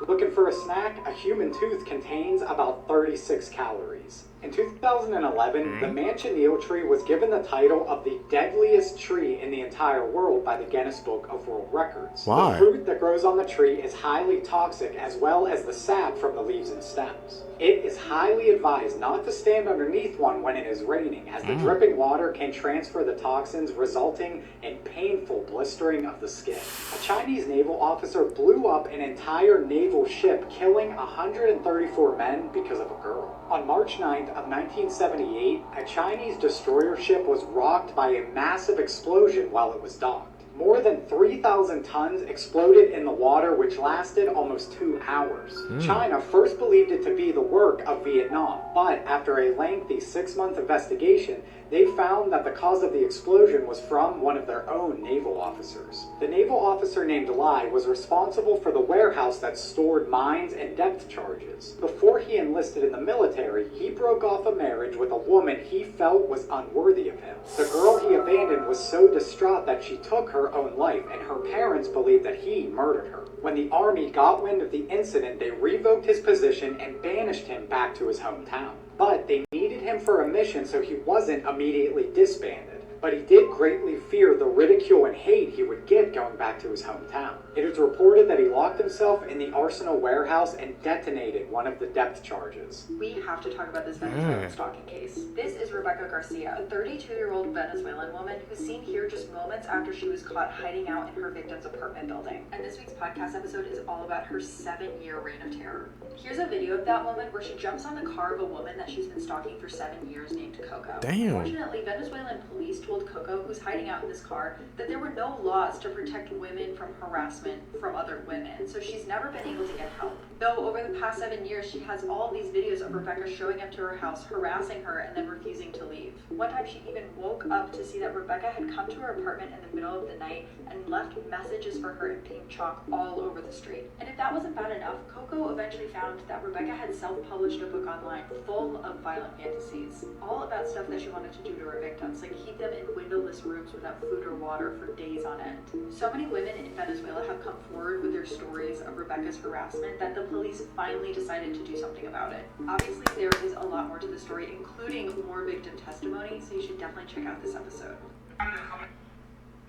Looking for a snack? A human tooth contains about 36 calories. In 2011, the manchineel tree was given the title of the deadliest tree in the entire world by the Guinness Book of World Records. Why? The fruit that grows on the tree is highly toxic, as well as the sap from the leaves and stems. It is highly advised not to stand underneath one when it is raining, as the dripping water can transfer the toxins, resulting in painful blistering of the skin. A Chinese naval officer blew up an entire naval ship, killing 134 men because of a girl. On March 9th of 1978, a Chinese destroyer ship was rocked by a massive explosion while it was docked. More than 3,000 tons exploded in the water, which lasted almost 2 hours. China first believed it to be the work of Vietnam, but after a lengthy 6-month investigation, they found that the cause of the explosion was from one of their own naval officers. The naval officer named Lai was responsible for the warehouse that stored mines and depth charges. Before he enlisted in the military, he broke off a marriage with a woman he felt was unworthy of him. The girl he abandoned was so distraught that she took her own life, and her parents believed that he murdered her. When the army got wind of the incident, they revoked his position and banished him back to his hometown. But they needed him for a mission, so he wasn't immediately disbanded. But he did greatly fear the ridicule and hate he would get going back to his hometown. It is reported that he locked himself in the Arsenal warehouse and detonated one of the depth charges. We have to talk about this Venezuelan stalking case. This is Rebecca Garcia, a 32-year-old Venezuelan woman who's seen here just moments after she was caught hiding out in her victim's apartment building. And this week's podcast episode is all about her 7-year reign of terror. Here's a video of that moment where she jumps on the car of a woman that she's been stalking for 7 years named Coco. Damn. Fortunately, Venezuelan police told Coco, who's hiding out in this car, that there were no laws to protect women from harassment from other women, so she's never been able to get help. Though over the past 7 years, she has all these videos of Rebecca showing up to her house, harassing her, and then refusing to leave. One time she even woke up to see that Rebecca had come to her apartment in the middle of the night and left messages for her in pink chalk all over the street. And if that wasn't bad enough, Coco eventually found that Rebecca had self-published a book online full of violent fantasies, all about stuff that she wanted to do to her victims, like keep them in windowless rooms without food or water for days on end. So many women in Venezuela have come forward with their stories of Rebecca's harassment that the police finally decided to do something about it. Obviously, there is a lot more to the story, including more victim testimony, so you should definitely check out this episode.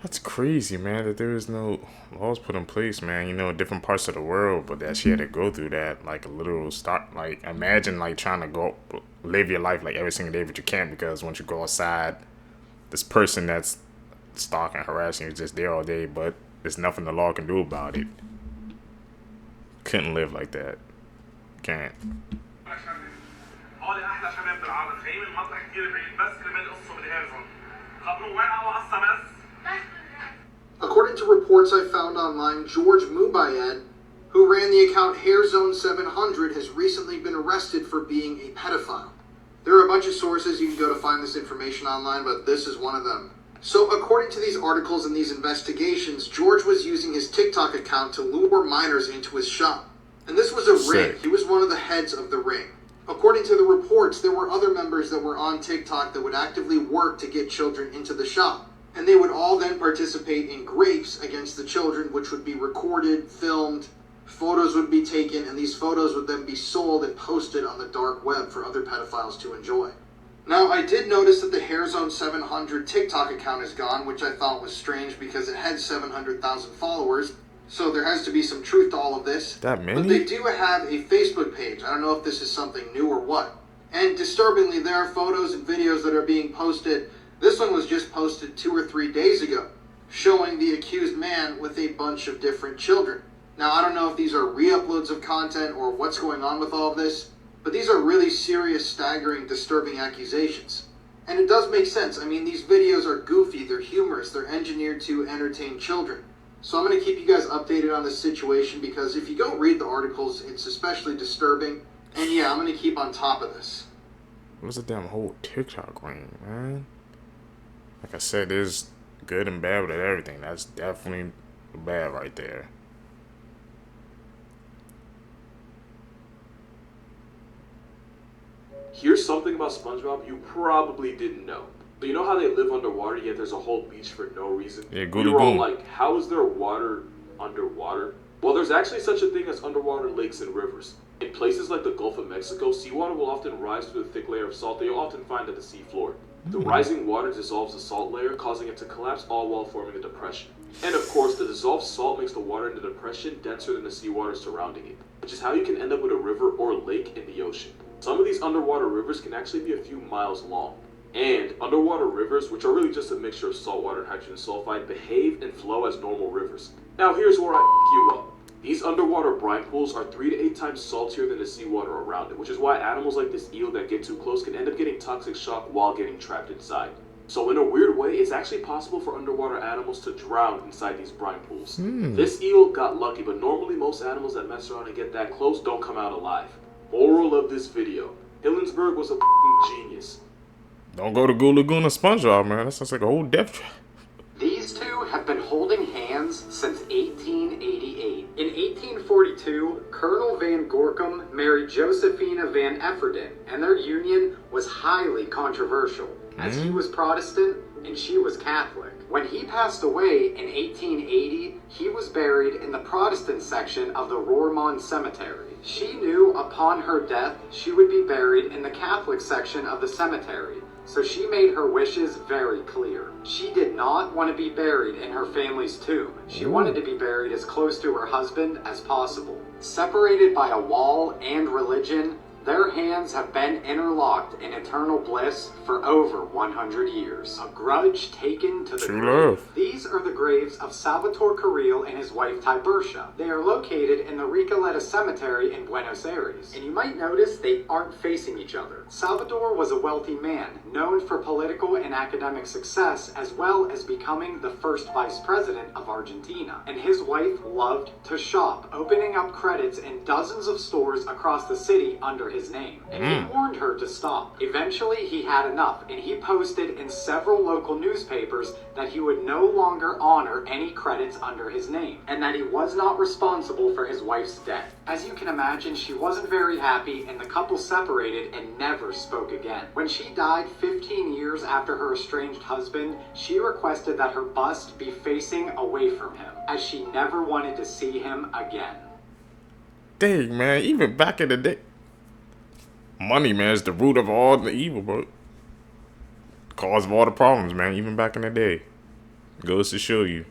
That's crazy, man, that there is no laws put in place, man, you know, in different parts of the world, but that she had to go through that, like a literal start. Like, imagine, like, trying to go live your life, like, every single day, but you can't, because once you go outside, this person that's stalking, harassing you is just there all day, but there's nothing the law can do about it. Couldn't live like that. Can't. According to reports I found online, George Mubayed, who ran the account HairZone700, has recently been arrested for being a pedophile. There are a bunch of sources you can go to find this information online, but this is one of them. So according to these articles and these investigations, George was using his TikTok account to lure minors into his shop. And this was a ring. He was one of the heads of the ring. According to the reports, there were other members that were on TikTok that would actively work to get children into the shop. And they would all then participate in grapes against the children, which would be recorded, filmed, photos would be taken, and these photos would then be sold and posted on the dark web for other pedophiles to enjoy. Now, I did notice that the HairZone700 TikTok account is gone, which I thought was strange because it had 700,000 followers, so there has to be some truth to all of this. That many? But they do have a Facebook page. I don't know if this is something new or what. And disturbingly, there are photos and videos that are being posted. This one was just posted 2 or 3 days ago, showing the accused man with a bunch of different children. Now, I don't know if these are re-uploads of content or what's going on with all of this, but these are really serious, staggering, disturbing accusations. And it does make sense. I mean, these videos are goofy, they're humorous, they're engineered to entertain children. So I'm going to keep you guys updated on this situation, because if you go read the articles, it's especially disturbing. And yeah, I'm going to keep on top of this. What's the damn whole TikTok ring, man? Like I said, there's good and bad with everything. That's definitely bad right there. Here's something about SpongeBob you probably didn't know. But you know how they live underwater, yet there's a whole beach for no reason? Yeah, we were all like, how is there water underwater? Well, there's actually such a thing as underwater lakes and rivers. In places like the Gulf of Mexico, seawater will often rise through the thick layer of salt that you'll often find at the seafloor. The rising water dissolves the salt layer, causing it to collapse, all while forming a depression. And of course, the dissolved salt makes the water in the depression denser than the seawater surrounding it, which is how you can end up with a river or lake in the ocean. Some of these underwater rivers can actually be a few miles long. And underwater rivers, which are really just a mixture of saltwater and hydrogen sulfide, behave and flow as normal rivers. Now here's where I f*** you up. These underwater brine pools are 3 to 8 times saltier than the seawater around it, which is why animals like this eel that get too close can end up getting toxic shock while getting trapped inside. So in a weird way, it's actually possible for underwater animals to drown inside these brine pools. This eel got lucky, but normally most animals that mess around and get that close don't come out alive. Moral of this video: Hillenburg was a f***ing genius. Don't go to Goo Lagoon or SpongeBob, man. That sounds like a whole death trap. These two have been holding hands since 1888. In 1842, Colonel Van Gorkum married Josephina Van Efferden, and their union was highly controversial, as he was Protestant and she was Catholic. When he passed away in 1880, he was buried in the Protestant section of the Roermond Cemetery. She knew upon her death she would be buried in the Catholic section of the cemetery, so she made her wishes very clear. She did not want to be buried in her family's tomb. She wanted to be buried as close to her husband as possible. Separated by a wall and religion, their hands have been interlocked in eternal bliss for over 100 years. A grudge taken to the grave. These are the graves of Salvatore Carril and his wife Tibercia. They are located in the Recoleta Cemetery in Buenos Aires. And you might notice they aren't facing each other. Salvador was a wealthy man, known for political and academic success, as well as becoming the first vice president of Argentina. And his wife loved to shop, opening up credits in dozens of stores across the city under his name, and he warned her to stop. Eventually he had enough, and he posted in several local newspapers that he would no longer honor any credits under his name, and that he was not responsible for his wife's death. As you can imagine, she wasn't very happy, and the couple separated and never spoke again. When she died 15 years after her estranged husband, she requested that her bust be facing away from him, as she never wanted to see him again. Dang, man, even back in the day, money, man, is the root of all the evil, bro. Cause of all the problems, man, even back in the day. Goes to show you.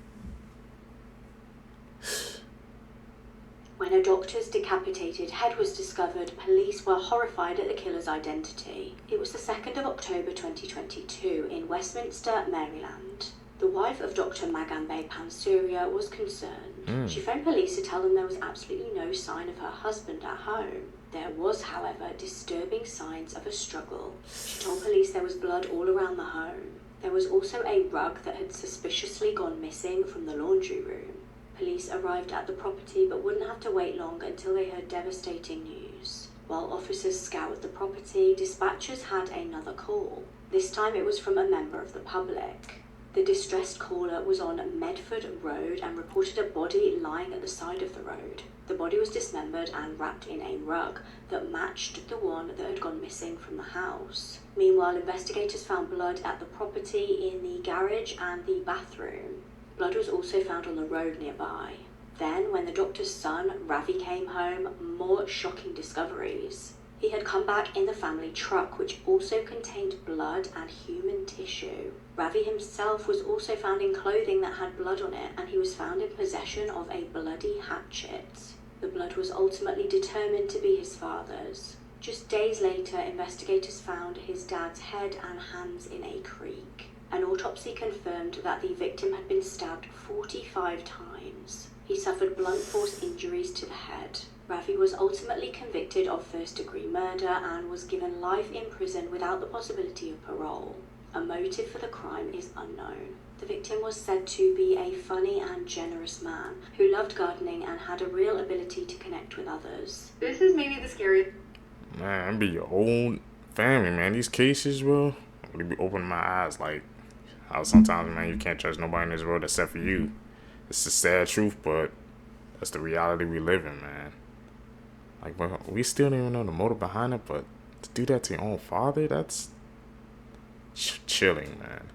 When a doctor's decapitated head was discovered, police were horrified at the killer's identity. It was the 2nd of October 2022 in Westminster, Maryland. The wife of Dr. Magambe Pansuria was concerned. She phoned police to tell them there was absolutely no sign of her husband at home. There was, however, disturbing signs of a struggle. She told police there was blood all around the home. There was also a rug that had suspiciously gone missing from the laundry room. Police arrived at the property but wouldn't have to wait long until they heard devastating news. While officers scoured the property, dispatchers had another call. This time it was from a member of the public. The distressed caller was on Medford Road and reported a body lying at the side of the road. The body was dismembered and wrapped in a rug that matched the one that had gone missing from the house. Meanwhile, investigators found blood at the property in the garage and the bathroom. Blood was also found on the road nearby. Then, when the doctor's son, Ravi, came home, more shocking discoveries. He had come back in the family truck, which also contained blood and human tissue. Ravi himself was also found in clothing that had blood on it, and he was found in possession of a bloody hatchet. The blood was ultimately determined to be his father's. Just days later, investigators found his dad's head and hands in a creek. An autopsy confirmed that the victim had been stabbed 45 times. He suffered blunt force injuries to the head. Ravi was ultimately convicted of first-degree murder and was given life in prison without the possibility of parole. A motive for the crime is unknown. The victim was said to be a funny and generous man who loved gardening and had a real ability to connect with others. This is maybe the scariest. Man, that'd be your own family, man. These cases, bro, really be opening my eyes. Like, how sometimes, man, you can't trust nobody in this world except for you. It's the sad truth, but that's the reality we live in, man. Like, bro, we still don't even know the motive behind it, but to do that to your own father, that's chilling, man.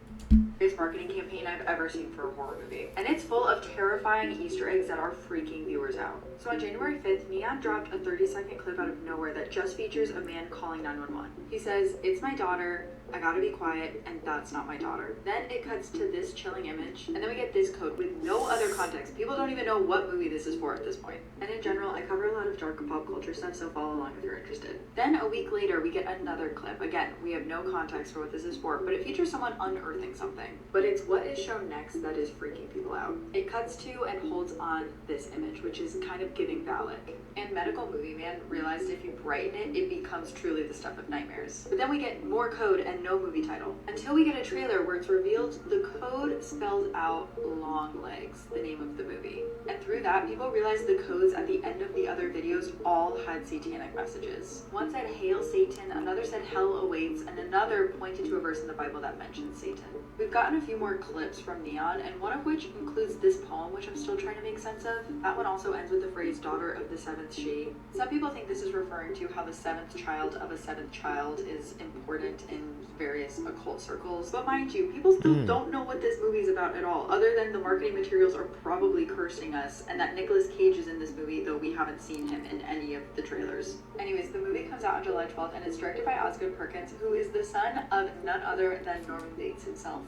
This marketing campaign I've ever seen for a horror movie. And it's full of terrifying Easter eggs that are freaking viewers out. So on January 5th, Neon dropped a 30-second clip out of nowhere that just features a man calling 911. He says, "It's my daughter, I gotta be quiet, and that's not my daughter." Then it cuts to this chilling image, and then we get this code with no other context. People don't even know what movie this is for at this point. And in general, I cover a lot of dark pop culture stuff, so follow along if you're interested. Then a week later, we get another clip. Again, we have no context for what this is for, but it features someone unearthing something. But it's what is shown next that is freaking people out. It cuts to and holds on this image, which is kind of giving Valak. And Medical Movie Man realized if you brighten it, it becomes truly the stuff of nightmares. But then we get more code and no movie title. Until we get a trailer where it's revealed the code spells out Long Legs, the name of the movie. And through that, people realized the codes at the end of the other videos all had satanic messages. One said, "Hail Satan," another said, "Hell awaits," and another pointed to a verse in the Bible that mentions Satan. We've gotten a few more clips from Neon, and one of which includes this poem, which I'm still trying to make sense of. That one also ends with the phrase, "daughter of the seventh she." Some people think this is referring to how the seventh child of a seventh child is important in various occult circles. But mind you, people still don't know what this movie is about at all, other than the marketing materials are probably cursing us, and that Nicolas Cage is in this movie, though we haven't seen him in any of the trailers. Anyways, the movie comes out on July 12th, and it's directed by Osgood Perkins, who is the son of none other than Norman Bates himself.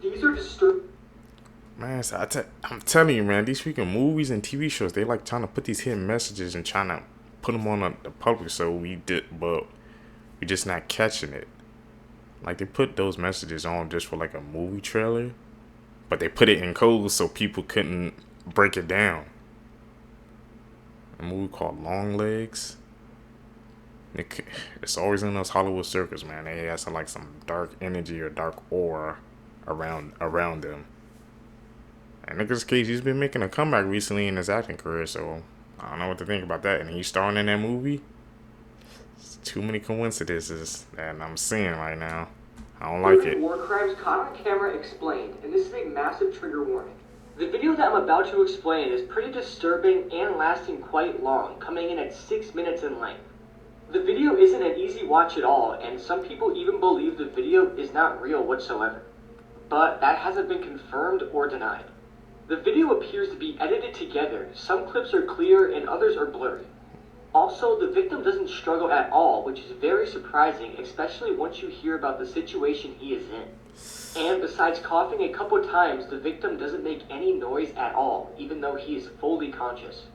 These are disturbing. Man, so I'm telling you, man, these freaking movies and TV shows, they like trying to put these hidden messages and trying to put them on the public, so but we just not catching it. Like, they put those messages on just for like a movie trailer, but they put it in code so people couldn't break it down. A movie called Long Legs. It's always in those Hollywood circles, man. They have like some dark energy or dark aura around them. And Nicolas Cage, he's been making a comeback recently in his acting career, so I don't know what to think about that. And he's starring in that movie. It's too many coincidences that I'm seeing right now. I don't like it. War crimes caught on camera explained, and this is a massive trigger warning. The video that I'm about to explain is pretty disturbing and lasting quite long, coming in at 6 minutes in length. The video isn't an easy watch at all, and some people even believe the video is not real whatsoever. But that hasn't been confirmed or denied. The video appears to be edited together. Some clips are clear and others are blurry. Also, the victim doesn't struggle at all, which is very surprising, especially once you hear about the situation he is in. And besides coughing a couple times, the victim doesn't make any noise at all, even though he is fully conscious.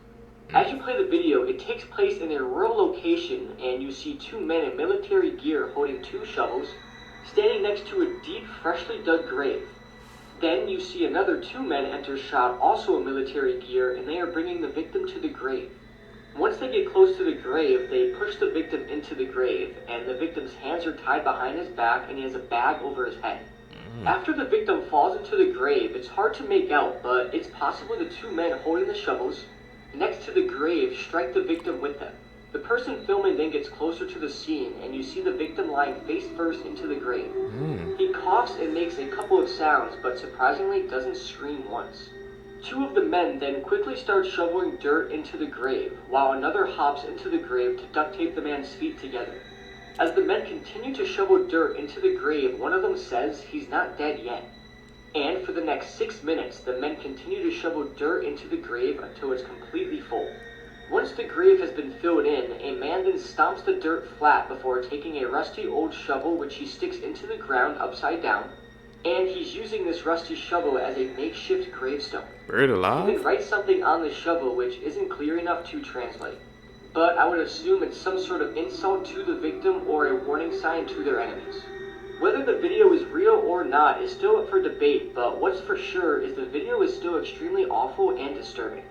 As you play the video, it takes place in a rural location, and you see two men in military gear holding two shovels, standing next to a deep, freshly dug grave. Then you see another two men enter shot, also in military gear, and they are bringing the victim to the grave. Once they get close to the grave, they push the victim into the grave, and the victim's hands are tied behind his back, and he has a bag over his head. After the victim falls into the grave, it's hard to make out, but it's possible the two men holding the shovels next to the grave strike the victim with them. The person filming then gets closer to the scene, and you see the victim lying face first into the grave. He coughs and makes a couple of sounds, but surprisingly doesn't scream once. Two of the men then quickly start shoveling dirt into the grave, while another hops into the grave to duct tape the man's feet together. As the men continue to shovel dirt into the grave, one of them says he's not dead yet. And for the next 6 minutes, the men continue to shovel dirt into the grave until it's completely full. Once the grave has been filled in, a man then stomps the dirt flat before taking a rusty old shovel which he sticks into the ground upside down, and he's using this rusty shovel as a makeshift gravestone. Buried alive? He then writes something on the shovel which isn't clear enough to translate, but I would assume it's some sort of insult to the victim or a warning sign to their enemies. Whether the video is real or not is still up for debate, but what's for sure is the video is still extremely awful and disturbing.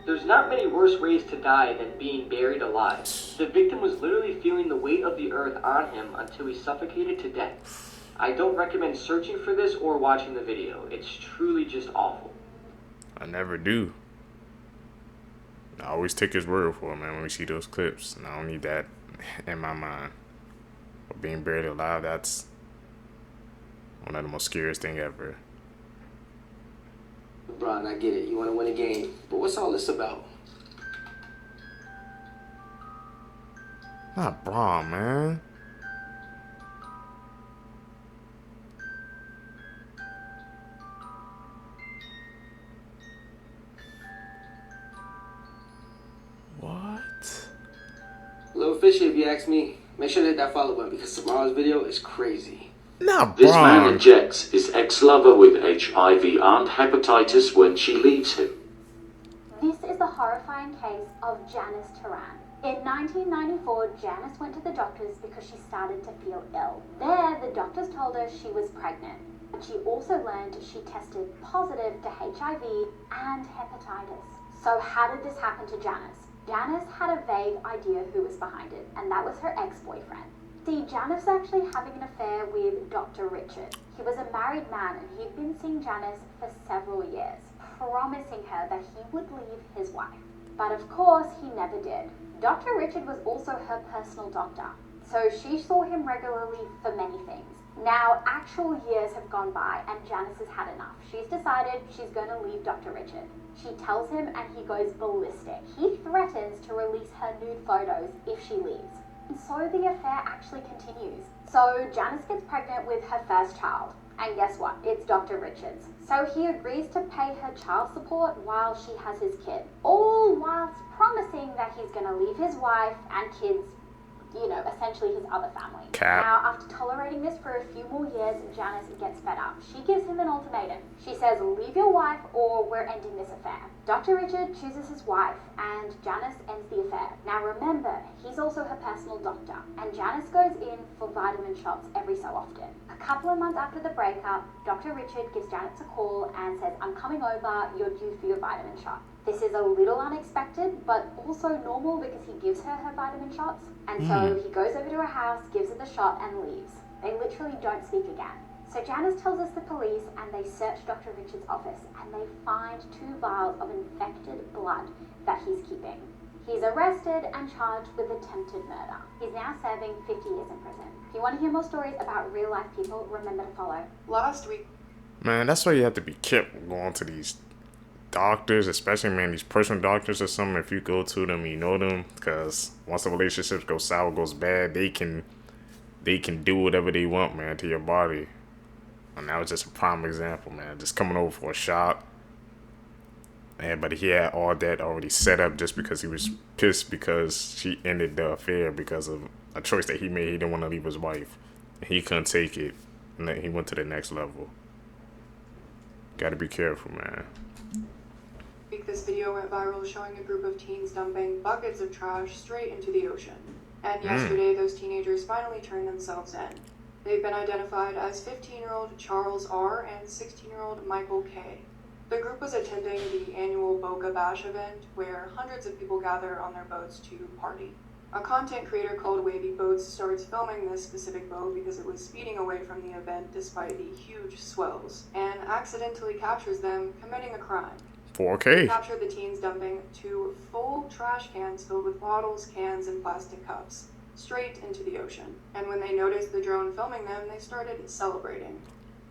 There's not many worse ways to die than being buried alive. The victim was literally feeling the weight of the earth on him until he suffocated to death. I don't recommend searching for this or watching the video. It's truly just awful. I never do. I always take his word for it, man, when we see those clips. And I don't need that in my mind. But being buried alive, that's one of the most scariest thing ever. Brian, I get it. You want to win a game. But what's all this about? Not Braun, man. you ask me, make sure to hit that follow button because tomorrow's video is crazy. Nah, This man injects his ex-lover with HIV and hepatitis when she leaves him. This is the horrifying case of Janice Turan. In 1994, Janice went to the doctors because she started to feel ill. There, the doctors told her she was pregnant. But she also learned she tested positive to HIV and hepatitis. So how did this happen to Janice? Janice had a vague idea who was behind it, and that was her ex-boyfriend. See, Janice was actually having an affair with Dr. Richard. He was a married man and he'd been seeing Janice for several years, promising her that he would leave his wife. But of course, he never did. Dr. Richard was also her personal doctor, so she saw him regularly for many things. Now, actual years have gone by and Janice has had enough. She's decided she's going to leave Dr. Richard. She tells him and he goes ballistic. He threatens to release her nude photos if she leaves. And so the affair actually continues. So Janice gets pregnant with her first child. And guess what? It's Dr. Richards. So he agrees to pay her child support while she has his kid. All whilst promising that he's going to leave his wife and kids, you know, essentially his other family. Now, after tolerating this for a few more years, Janice gets fed up. She gives him an ultimatum. She says, leave your wife or we're ending this affair. Dr. Richard chooses his wife and Janice ends the affair. Now remember, he's also her personal doctor and Janice goes in for vitamin shots every so often. A couple of months after the breakup, Dr. Richard gives Janice a call and says, I'm coming over, you're due for your vitamin shot. This is a little unexpected, but also normal because he gives her vitamin shots. And so he goes over to her house, gives her the shot, and leaves. They literally don't speak again. So Janice tells us the police, and they search Dr. Richard's office, and they find 2 vials of infected blood that he's keeping. He's arrested and charged with attempted murder. He's now serving 50 years in prison. If you want to hear more stories about real-life people, remember to follow. Last week. Man, that's why you have to be careful going to these doctors, especially, man, these personal doctors or something. If you go to them, you know them, because once the relationships go sour, goes bad, they can do whatever they want, man, to your body. And that was just a prime example, man. Just coming over for a shot, and but he had all that already set up just because he was pissed because she ended the affair because of a choice that he made. He didn't want to leave his wife, and he couldn't take it, and then he went to the next level. Gotta be careful, man. This video went viral showing a group of teens dumping buckets of trash straight into the ocean. And yesterday, those teenagers finally turned themselves in. They've been identified as 15-year-old Charles R. and 16-year-old Michael K. The group was attending the annual Boca Bash event, where hundreds of people gather on their boats to party. A content creator called Wavy Boats starts filming this specific boat because it was speeding away from the event despite the huge swells, and accidentally captures them committing a crime. 4K. They captured the teens dumping 2 full trash cans filled with bottles, cans, and plastic cups straight into the ocean. And when they noticed the drone filming them, they started celebrating.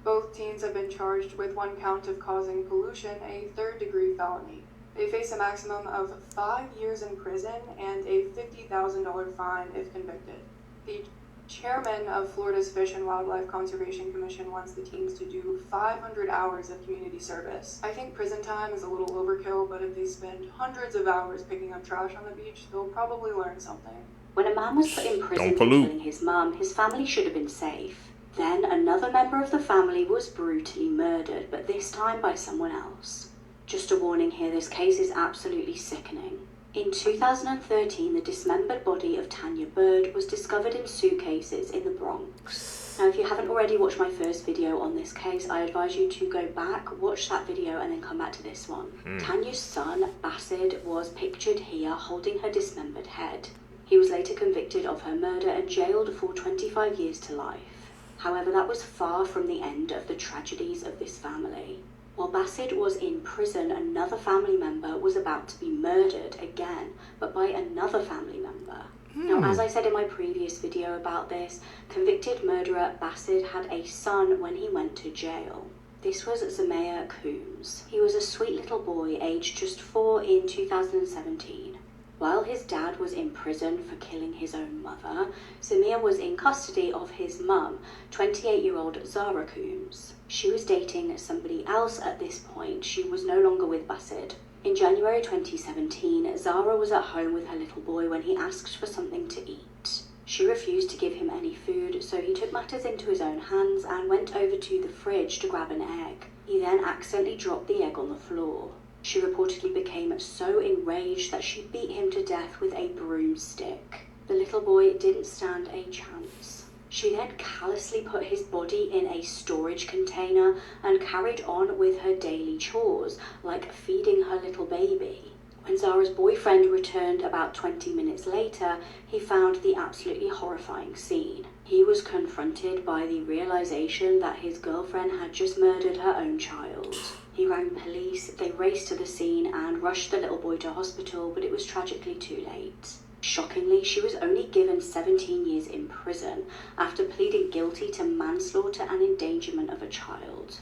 Both teens have been charged with 1 count of causing pollution, a 3rd-degree felony. They face a maximum of 5 years in prison and a $50,000 fine if convicted. The chairman of Florida's Fish and Wildlife Conservation Commission wants the teens to do 500 hours of community service. I think prison time is a little overkill, but if they spend hundreds of hours picking up trash on the beach, they'll probably learn something. When a man was put in prison for killing his mum, his family should have been safe. Then another member of the family was brutally murdered, but this time by someone else. Just a warning here, this case is absolutely sickening. In 2013, the dismembered body of Tanya Bird was discovered in suitcases in the Bronx. Now, if you haven't already watched my first video on this case, I advise you to go back, watch that video, and then come back to this one. Tanya's son, Basid, was pictured here holding her dismembered head. He was later convicted of her murder and jailed for 25 years to life. However, that was far from the end of the tragedies of this family. While Basid was in prison, another family member was about to be murdered again, but by another family member. Now, as I said in my previous video about this, convicted murderer Basid had a son when he went to jail. This was Zamea Coombs. He was a sweet little boy, aged just 4 in 2017. While his dad was in prison for killing his own mother, Zamea was in custody of his mum, 28-year-old Zara Coombs. She was dating somebody else at this point. She was no longer with Basid. In January 2017, Zara was at home with her little boy when he asked for something to eat. She refused to give him any food, so he took matters into his own hands and went over to the fridge to grab an egg. He then accidentally dropped the egg on the floor. She reportedly became so enraged that she beat him to death with a broomstick. The little boy didn't stand a chance. She then callously put his body in a storage container and carried on with her daily chores, like feeding her little baby. When Zara's boyfriend returned about 20 minutes later, he found the absolutely horrifying scene. He was confronted by the realization that his girlfriend had just murdered her own child. He rang police, they raced to the scene and rushed the little boy to hospital, but it was tragically too late. Shockingly, she was only given 17 years in prison after pleading guilty to manslaughter and endangerment of a child.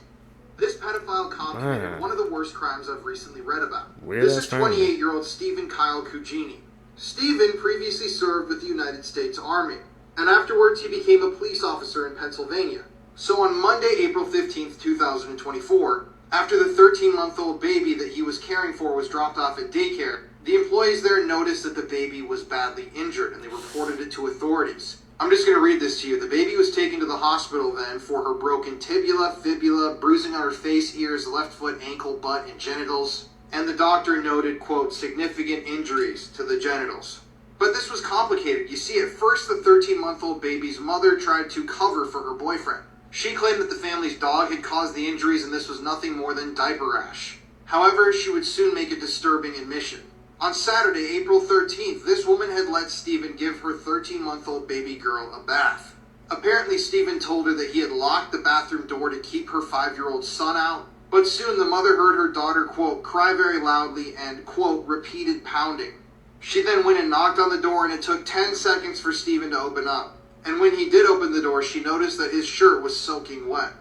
This pedophile cop committed one of the worst crimes I've recently read about. Weird This is 28-year-old Stephen Kyle Cugini. Stephen previously served with the United States Army, and afterwards he became a police officer in Pennsylvania. So on Monday, April 15th, 2024, after the 13-month-old baby that he was caring for was dropped off at daycare, the employees there noticed that the baby was badly injured, and they reported it to authorities. I'm just going to read this to you. The baby was taken to the hospital then for her broken tibia, fibula, bruising on her face, ears, left foot, ankle, butt, and genitals. And the doctor noted, quote, significant injuries to the genitals. But this was complicated. You see, at first the 13-month-old baby's mother tried to cover for her boyfriend. She claimed that the family's dog had caused the injuries and this was nothing more than diaper rash. However, she would soon make a disturbing admission. On Saturday, April 13th, this woman had let Stephen give her 13-month-old baby girl a bath. Apparently, Stephen told her that he had locked the bathroom door to keep her 5-year-old son out, but soon the mother heard her daughter, quote, cry very loudly and, quote, repeated pounding. She then went and knocked on the door, and it took 10 seconds for Stephen to open up. And when he did open the door, she noticed that his shirt was soaking wet.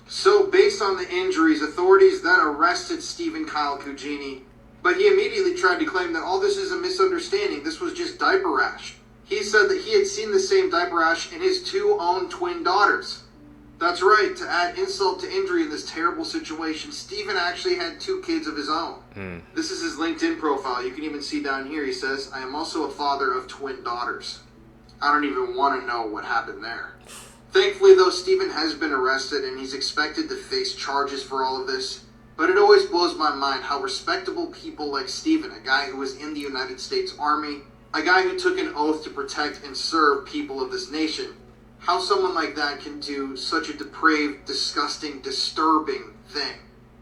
So, based on the injuries, authorities then arrested Stephen Kyle Cugini, but he immediately tried to claim that all this is a misunderstanding. This was just diaper rash. He said that he had seen the same diaper rash in his 2 own twin daughters. That's right, to add insult to injury in this terrible situation, Stephen actually had 2 kids of his own. This is his LinkedIn profile. You can even see down here, he says, I am also a father of twin daughters. I don't even want to know what happened there. Thankfully, though, Stephen has been arrested and he's expected to face charges for all of this. But it always blows my mind how respectable people like Stephen, a guy who was in the United States Army, a guy who took an oath to protect and serve people of this nation, how someone like that can do such a depraved, disgusting, disturbing thing.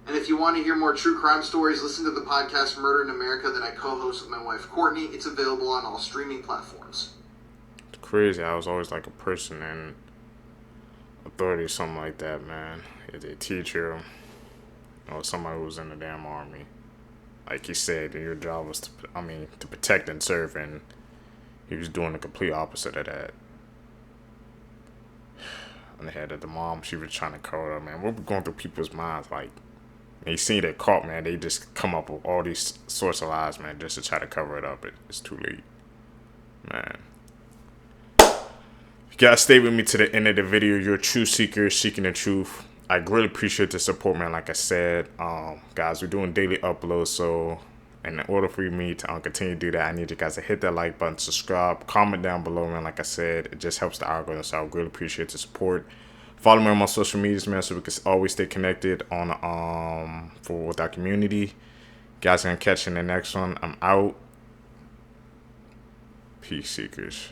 And if you want to hear more true crime stories, listen to the podcast Murder in America that I co-host with my wife Courtney. It's available on all streaming platforms. It's crazy. I was always like a person in authority or something like that, man. If they teach you, or somebody who was in the damn army, like he said, your job was to protect and serve, and he was doing the complete opposite of that. On the head of the mom, she was trying to cover her, man. What was going through people's minds? Like, they see they caught, man, they just come up with all these sorts of lies, man, just to try to cover it up. It's too late, man. You guys stay with me to the end of the video. You're a true seeker, seeking the truth. I greatly appreciate the support, man. Like I said, guys, we're doing daily uploads, so in order for me to continue to do that, I need you guys to hit that like button, subscribe, comment down below, man. Like I said, it just helps the algorithm, so I really appreciate the support. Follow me on my social medias, man, so we can always stay connected on with our community. Guys, gonna catch you in the next one. I'm out. Peace, seekers.